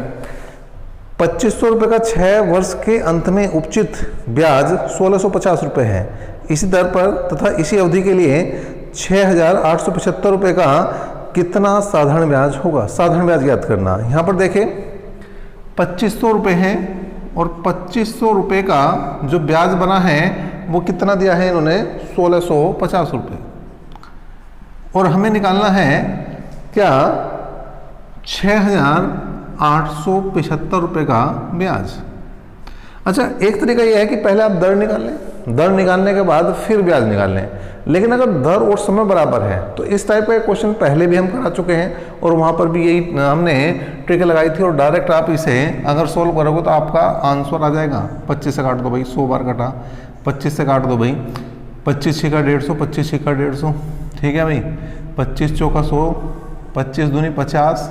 2500 रुपये का 6 वर्ष के अंत में उपचित ब्याज 1650 रुपये है। इसी दर पर तथा इसी अवधि के लिए 6,875 रुपये का कितना साधारण ब्याज होगा। साधारण ब्याज ज्ञात करना। यहाँ पर देखें 2500 रुपये है और 2500 रुपये का जो ब्याज बना है वो कितना दिया है इन्होंने, 1650 रुपये। और हमें निकालना है क्या, 6,875 रुपये का ब्याज। अच्छा एक तरीका यह है कि पहले आप दर निकाल लें, दर निकालने के बाद फिर ब्याज निकाल लें। लेकिन अगर दर और समय बराबर है तो इस टाइप का क्वेश्चन पहले भी हम करा चुके हैं और वहाँ पर भी यही हमने ट्रिक लगाई थी। और डायरेक्ट आप इसे अगर सोल्व करोगे तो आपका आंसर आ जाएगा। 25 से काट दो भाई, 100 बार कटा, 25 से काट दो भाई, 25 छिका 150, 25 छिका 150, ठीक है भाई। 25 चौका 100, 25 दूनी 50,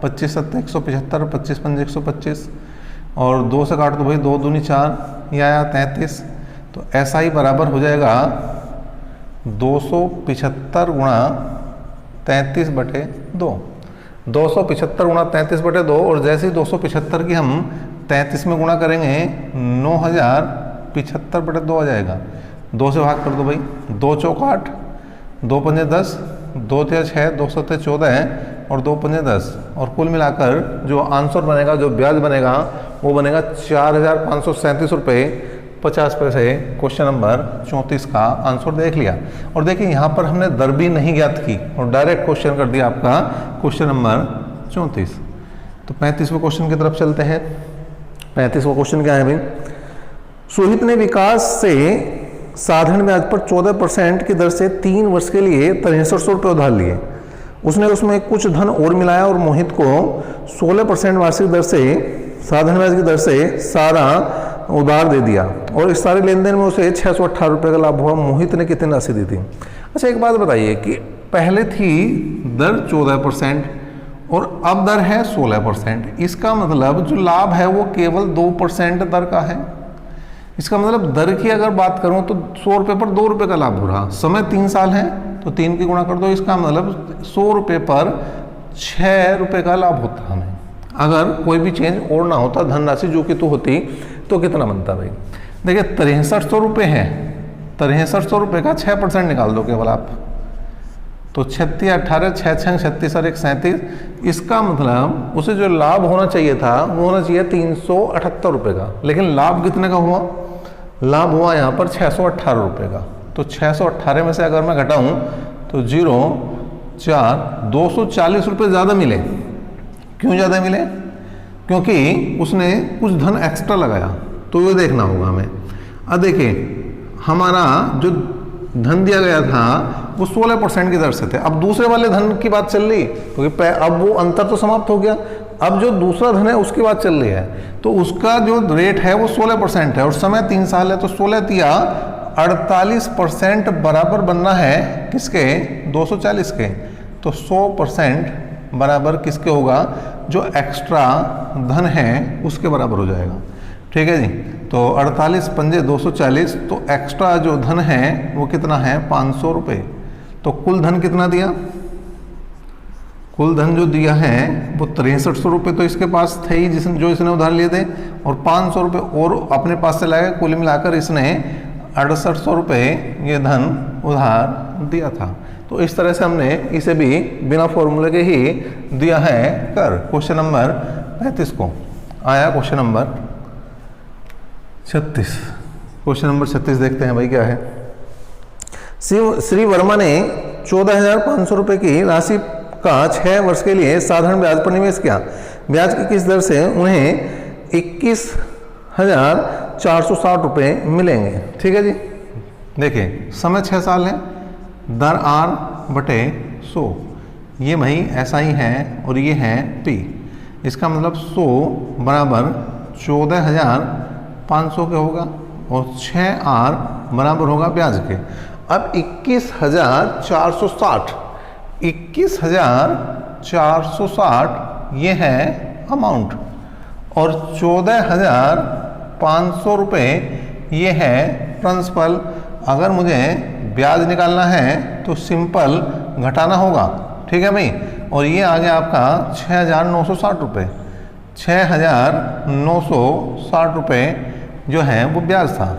25 सत्ते 175, 25 पंजे 125 और 2 से काट दो भाई, 2 दूनी 4, ये आया 33। तो ऐसा ही बराबर हो जाएगा 275 गुणा 33/2, 275 गुणा 33/2। और जैसे ही 275 की हम 33 में गुणा करेंगे 9,075/2 आ जाएगा। 2 से भाग कर दो भाई, 2 चौका 8, 2 पंजे 10, 2 तिया 6, 2 सत्ते 14 और 2 पंजे 10। और कुल मिलाकर जो आंसर बनेगा, जो ब्याज बनेगा वो बनेगा 4,537 रुपये 50 पैसे। क्वेश्चन नंबर 34 का आंसर देख लिया। और देखिए यहाँ पर हमने दर भी नहीं ज्ञात की और डायरेक्ट क्वेश्चन कर दिया आपका क्वेश्चन नंबर 34। तो 35वें क्वेश्चन की तरफ चलते हैं। 35वां क्वेश्चन क्या है भाई, सुहित ने विकास से साधारण ब्याज पर 14% की दर से 3 वर्ष के लिए 6300 रुपये उधार लिए। उसने उसमें कुछ धन और मिलाया और मोहित को 16% वार्षिक दर से साधारण ब्याज की दर से सारा उधार दे दिया और इस सारे लेन देन में उसे 618 रुपये का लाभ हुआ। मोहित ने कितनी राशि दी थी। अच्छा एक बात बताइए कि पहले थी दर 14% और अब दर है 16%। इसका मतलब जो लाभ है वो केवल 2% दर का है। इसका मतलब दर की अगर बात करूं तो 100 रुपये पर 2 रुपये का लाभ हो रहा। समय 3 साल है तो 3 की गुणा कर दो, इसका मतलब 100 रुपये पर 6 रुपये का लाभ होता हमें। अगर कोई भी चेंज और ना होता, धनराशि जो कि तो होती तो कितना बनता भाई। देखिए 6300 रुपये है, 6300 रुपये का 6% निकाल दो केवल आप, तो 36 18 6 6 36 और 1 37। इसका मतलब उसे जो लाभ होना चाहिए था वो होना चाहिए 378 रुपये का, लेकिन लाभ कितने का हुआ, लाभ हुआ यहाँ पर 618 रुपये का। तो 618 में से अगर मैं घटाऊं तो 0 4 240 रुपये ज़्यादा मिले। क्यों ज़्यादा मिले? क्योंकि उसने कुछ धन एक्स्ट्रा लगाया, तो ये देखना होगा हमें। अब देखिए हमारा जो धन दिया गया था वो 16% की दर से थे। अब दूसरे वाले धन की बात चल रही, क्योंकि अब वो अंतर तो समाप्त हो गया। अब जो दूसरा धन है उसकी बात चल रही है, तो उसका जो रेट है वो 16% है और समय 3 साल है, तो 16 तिया 48% बराबर बनना है किसके? 240 के। तो 100% बराबर किसके होगा? जो एक्स्ट्रा धन है उसके बराबर हो जाएगा। ठीक है जी। तो 48 पंजे 240, तो एक्स्ट्रा जो धन है वो कितना है? 500 रुपये। तो कुल धन कितना दिया? कुल धन जो दिया है वो 6300 रुपये तो इसके पास थे ही, जो इसने उधार लिए थे, और 500 रुपये और अपने पास से लाया। कुल मिलाकर इसने 6800 रुपये ये धन उधार दिया था। तो इस तरह से हमने इसे भी बिना फॉर्मूले के ही दिया है कर। क्वेश्चन नंबर 35 को आया क्वेश्चन नंबर 36। क्वेश्चन नंबर 36 देखते हैं भाई क्या है। श्री वर्मा ने 14,500 रुपये की राशि का 6 वर्ष के लिए साधारण ब्याज पर निवेश किया। ब्याज की किस दर से उन्हें 21,460 रुपये मिलेंगे? ठीक है जी। देखिए समय 6 साल है, दर R/100, ये भाई ऐसा ही है और ये है P। इसका मतलब 100 बराबर 14,500 के होगा और 6R बराबर होगा ब्याज के। अब 21,460 ये है अमाउंट और 14,500 रुपये ये है प्रिंसिपल। अगर मुझे ब्याज निकालना है तो सिंपल घटाना होगा। ठीक है भाई। और ये आ गया आपका 6,960 रुपये। 6,960 रुपये जो है वो ब्याज था।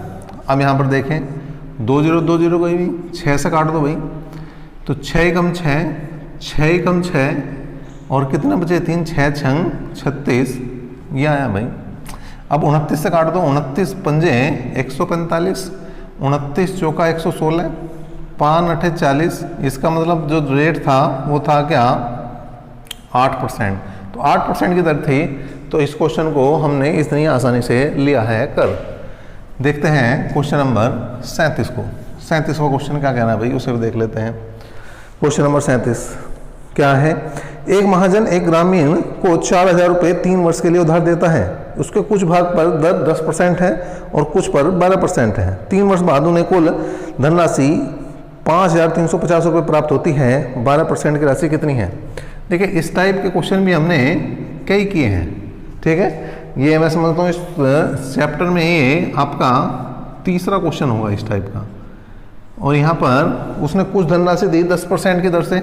अब यहाँ पर देखें 2 0 कोई भी 6 से काट दो भाई, तो 6 कम 6, 6 कम 6 और कितना बचे? 3 6 छंग 36, ये आया भाई। अब 29 से काट दो, 29 पंजे 145, 29 चौका 116, 5 8 40। इसका मतलब जो रेट था वो था क्या? 8%। तो 8% की दर थी, तो इस क्वेश्चन को हमने इतनी आसानी से लिया है कर। देखते हैं क्वेश्चन नंबर 37 को। 37 का क्वेश्चन क्या कहना है भाई, उसे भी देख लेते हैं। क्वेश्चन नंबर 37 क्या है? एक महाजन एक ग्रामीण को 4,000 रुपये 3 वर्ष के लिए उधार देता है। उसके कुछ भाग पर दर 10% है और कुछ पर 12% है। 3 वर्ष बाद उन्हें कुल धनराशि 5,350 रुपये प्राप्त होती है। 12% की राशि कितनी है? देखिए इस टाइप के क्वेश्चन भी हमने कई किए हैं। ठीक है, ये मैं समझता हूँ इस चैप्टर में ये आपका तीसरा क्वेश्चन होगा इस टाइप का। और यहाँ पर उसने कुछ धनराशि दी 10% की दर से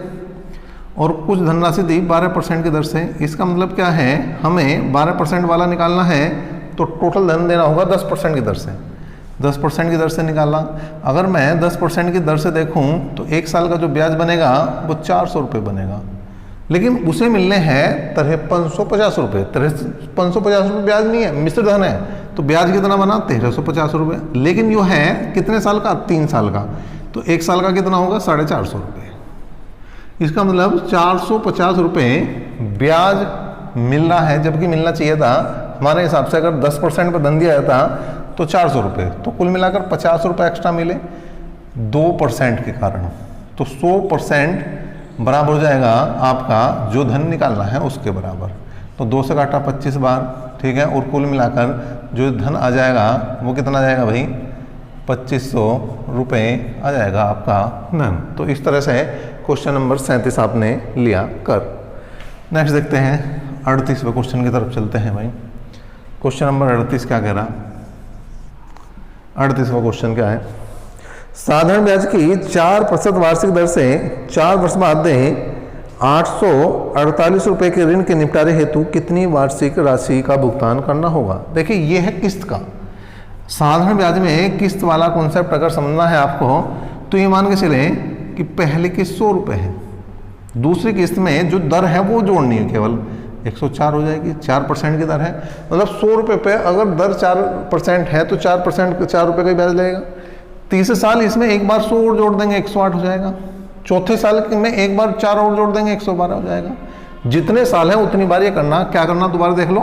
और कुछ धनराशि दी 12% की दर से। इसका मतलब क्या है? हमें 12% वाला निकालना है तो टोटल धन देना होगा 10% की दर से। 10% की दर से निकालना। अगर मैं 10% की दर से देखूं तो 1 साल का जो ब्याज बनेगा वो 400 रुपये बनेगा, लेकिन उसे मिलने हैं 550 रुपये। 550 रुपये ब्याज नहीं है, मिश्र धन है, तो ब्याज कितना बना? 1350 रुपये। लेकिन जो है कितने साल का? 3 साल का। तो 1 साल का कितना होगा? 450 रुपये। इसका मतलब 450 रुपये ब्याज मिल रहा है, जबकि मिलना चाहिए था हमारे हिसाब से अगर 10% पर धन दिया जाता तो 400 रुपये। तो कुल मिलाकर 50 रुपये एक्स्ट्रा मिले 2% के कारण। तो 100% बराबर हो जाएगा आपका जो धन निकालना है उसके बराबर। तो 2 से काटा 25 बार, ठीक है, और कुल मिलाकर जो धन आ जाएगा वो कितना आ जाएगा भाई? 2500 रुपये आ जाएगा आपका धन। तो इस तरह से क्वेश्चन नंबर 37 आपने लिया कर। नेक्स्ट देखते हैं 38वें क्वेश्चन की तरफ चलते हैं भाई। क्वेश्चन नंबर 38 क्या कह रहा? 38वां क्वेश्चन क्या है? साधारण ब्याज की 4% वार्षिक दर से 4 वर्ष बाद दें 848 रुपये के ऋण के निपटारे हेतु कितनी वार्षिक राशि का भुगतान करना होगा? देखिए ये है किस्त का। साधारण ब्याज में किस्त वाला कॉन्सेप्ट अगर समझना है आपको तो ये मान के चले कि पहले किस्त 100 रुपये है, दूसरी किस्त में जो दर है वो जोड़नी है, केवल 104 हो जाएगी। 4% की दर है, मतलब 100 रुपये पे अगर दर 4% है तो 4% 4 रुपये का ही ब्याज लगेगा। तीसरे साल इसमें एक बार 100 और जोड़ देंगे 108 हो जाएगा। चौथे साल में एक बार 4 और जोड़ देंगे 112 हो जाएगा। जितने साल हैं उतनी बार ये करना। क्या करना दोबारा देख लो,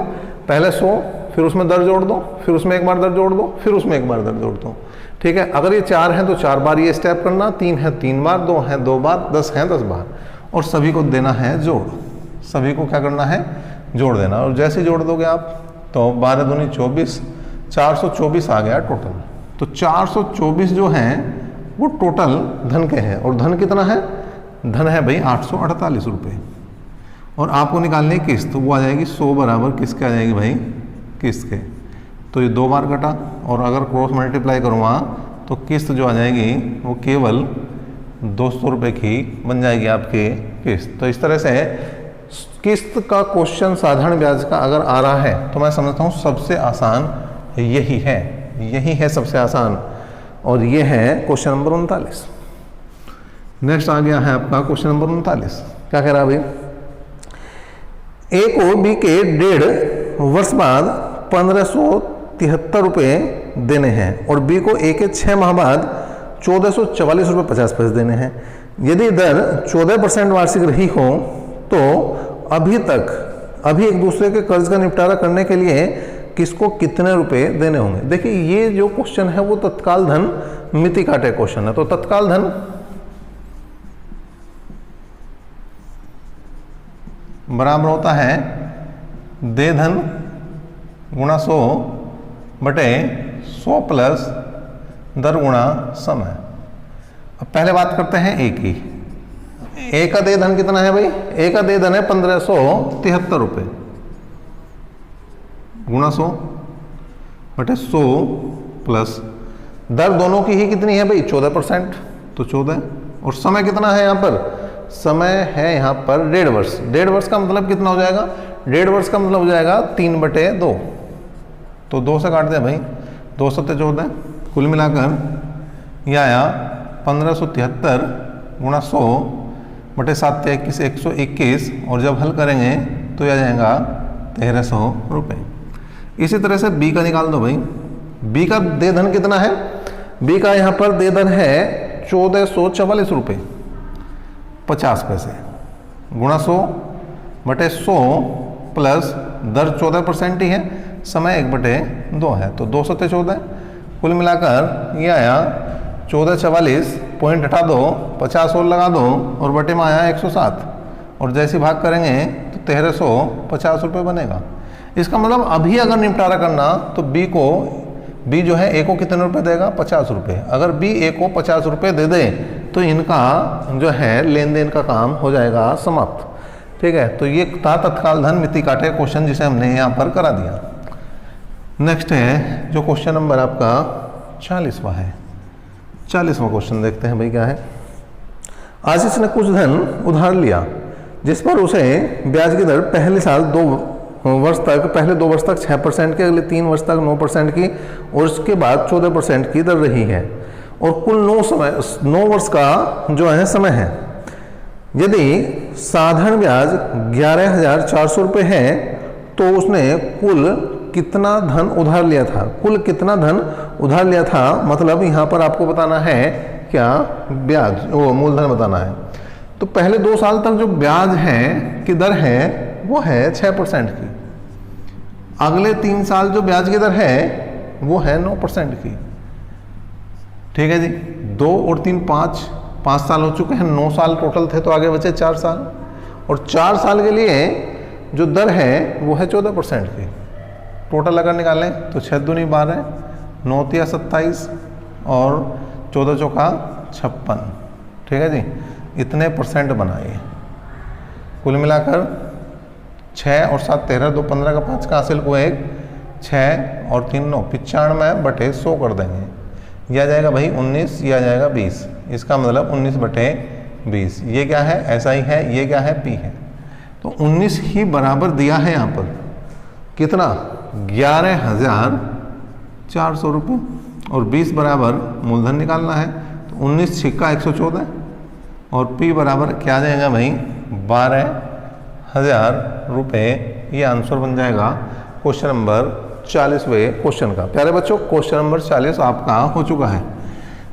पहले 100, फिर उसमें 10 जोड़ दो, फिर उसमें एक बार 10 जोड़ दो, फिर उसमें एक बार 10 जोड़ दो। ठीक है, अगर ये 4 हैं तो 4 बार ये स्टेप करना, 3 है 3 बार, 2 है 2 बार, 10 है 10 बार, और सभी को देना है जोड़। सभी को क्या करना है, जोड़ देना। और जैसे जोड़ दोगे आप तो 12 दूनी 24, 424 आ गया टोटल। तो 424 जो हैं वो टोटल धन के हैं। और धन कितना है, धन है भाई 848 रुपये। और आपको निकालनी है किस्त, वो आ जाएगी 100 बराबर किसके आ जाएगी भाई, किस्त के। तो ये 2 बार कटा, और अगर क्रॉस मल्टीप्लाई करूँगा तो किस्त जो आ जाएगी वो केवल 200 रुपये की बन जाएगी आपकी किस्त। तो इस तरह से किस्त का क्वेश्चन साधारण ब्याज का अगर आ रहा है तो मैं समझता हूँ सबसे आसान यही है, यही है सबसे आसान। और ये है क्वेश्चन नंबर 39। नेक्स्ट आ गया है आपका क्वेश्चन नंबर 39। क्या कह रहा है भाई, ए को बी के 1.5 वर्ष बाद 1573 रुपये देने हैं और बी को ए के 6 माह बाद 1444 रुपये 50 पैसे देने हैं। यदि दर 14% वार्षिक रही हो तो अभी एक दूसरे के कर्ज का निपटारा करने के लिए किसको कितने रुपए देने होंगे। देखिए ये जो क्वेश्चन है वो तत्काल धन मिति काटे क्वेश्चन है। तो तत्काल धन बराबर होता है दे धन गुणा 100 बटे 100 प्लस दर गुणा समय। अब पहले बात करते हैं ए की। ए का दे धन कितना है भाई, ए का दे धन है 1573 रुपये गुणा 100 बटे 100 प्लस दर दोनों की ही कितनी है भाई 14%, तो 14। और समय कितना है यहाँ पर, समय है यहाँ पर 1.5 वर्ष। 1.5 वर्ष का मतलब कितना हो जाएगा, 1.5 वर्ष का मतलब हो जाएगा 3/2। तो 2 से काट दें भाई, 2 सत्ते 14, कुल मिलाकर यह आया 1573 गुणा 100 बटे 7 21 121। और जब हल करेंगे तो यह आ जाएगा 1300 रुपये। इसी तरह से बी का निकाल दो भाई। बी का दे धन कितना है, बी का यहाँ पर दे धन है 1444 रुपये 50 पैसे गुणा 100 बटे 100 प्लस दर 14% ही है, समय 1/2 है, तो 2 सत्ते 14। कुल मिलाकर ये आया 1444, पॉइंट हटा दो, 50 और लगा दो, और बटे में आया 107। और जैसे भाग करेंगे तो 1350 रुपये बनेगा। इसका मतलब अभी अगर निपटारा करना तो बी जो है ए को कितने रुपए देगा, 50 रुपये। अगर बी ए को 50 रुपये दे दे तो इनका जो है लेन देन का काम हो जाएगा समाप्त। ठीक है, तो ये था तत्काल धन मिति काटे क्वेश्चन जिसे हमने यहाँ पर करा दिया। नेक्स्ट है जो क्वेश्चन नंबर आपका 40वां है। 40वां क्वेश्चन देखते हैं भाई क्या है। आशीष ने कुछ धन उधार लिया जिस पर उसे ब्याज की दर पहले 2 वर्ष तक 6% की, अगले 3 वर्ष तक 9% की और उसके बाद 14% की दर रही है और कुल 9 वर्ष का जो है समय है। यदि साधारण ब्याज 11,400 रुपये है तो उसने कुल कितना धन उधार लिया था। कुल कितना धन उधार लिया था मतलब यहाँ पर आपको बताना है क्या, ब्याज वो मूलधन बताना है। तो पहले 2 साल तक जो ब्याज है की दर है वो है 6% की। अगले 3 साल जो ब्याज की दर है वो है 9% की। ठीक है जी, 2 और 3 5 साल हो चुके हैं, 9 साल टोटल थे, तो आगे बचे 4 साल। और 4 साल के लिए जो दर है वो है 14% की। टोटल अगर निकालें तो 6 दूनी 12, 9 तिया 27 और 14 चौका 56। ठीक है जी, इतने परसेंट बनाइए। कुल मिलाकर 6 और 7 13, 2 15 का 5 का हासिल को 1 6 और 3 9, 95/100 कर देंगे। यह आ जाएगा भाई 19, यह आ जाएगा 20। इसका मतलब 19/20। ये क्या है, ऐसा ही है, ये क्या है, पी है। तो 19 ही बराबर दिया है यहाँ पर कितना, 11,400 रुपये और 20 बराबर मूलधन निकालना है। तो 19 छिक्का 114 और पी बराबर क्या आ जाएगा भाई 12,000 रुपये। ये आंसर बन जाएगा क्वेश्चन नंबर 40वें क्वेश्चन का। प्यारे बच्चों क्वेश्चन नंबर 40 आपका हो चुका है।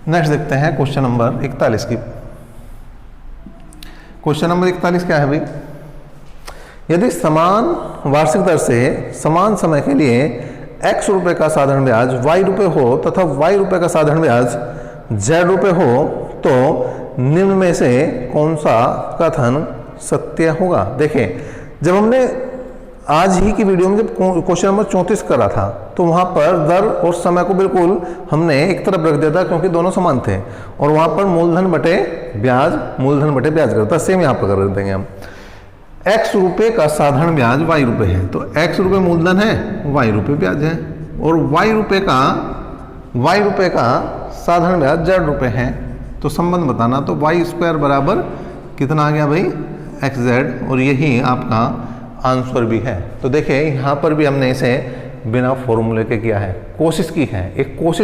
नेक्स्ट देखते हैं क्वेश्चन नंबर 41 की। क्वेश्चन नंबर 41 क्या है भाई? यदि समान वार्षिक दर से समान समय के लिए x रुपए का साधारण ब्याज y रुपए हो तथा y रुपए का साधारण ब्याज z रुपए हो तो निम्न में से कौन सा कथन सत्य होगा? देखें, जब हमने आज ही की वीडियो में जब क्वेश्चन नंबर 34 करा था तो वहां पर दर और समय को बिल्कुल हमने एक तरफ रख दिया था क्योंकि दोनों समान थे, और वहां पर मूलधन बटे ब्याज करता। सेम यहाँ पर कर देंगे हम। x रुपए का साधारण ब्याज y रुपए है, तो x रुपए मूलधन है, y रुपए ब्याज है, और y रुपए का साधारण ब्याज z रुपए है। तो संबंध बताना, तो y स्क्वायर बराबर कितना आ गया भाई? xz, और यही आपका आंसर भी है। तो देखिए यहाँ पर भी हमने इसे बिना फॉर्मूले के किया है, कोशिश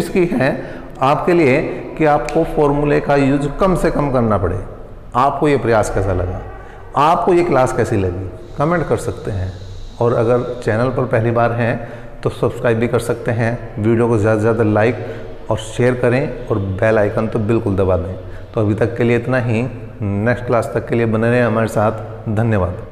की है आपके लिए कि आपको फॉर्मूले का यूज कम से कम करना पड़े। आपको ये प्रयास कैसा लगा, आपको ये क्लास कैसी लगी, कमेंट कर सकते हैं। और अगर चैनल पर पहली बार हैं तो सब्सक्राइब भी कर सकते हैं। वीडियो को ज़्यादा से ज़्यादा लाइक और शेयर करें, और बेल आइकन तो बिल्कुल दबा दें। तो अभी तक के लिए इतना ही। नेक्स्ट क्लास तक के लिए बने रहें हमारे साथ। धन्यवाद।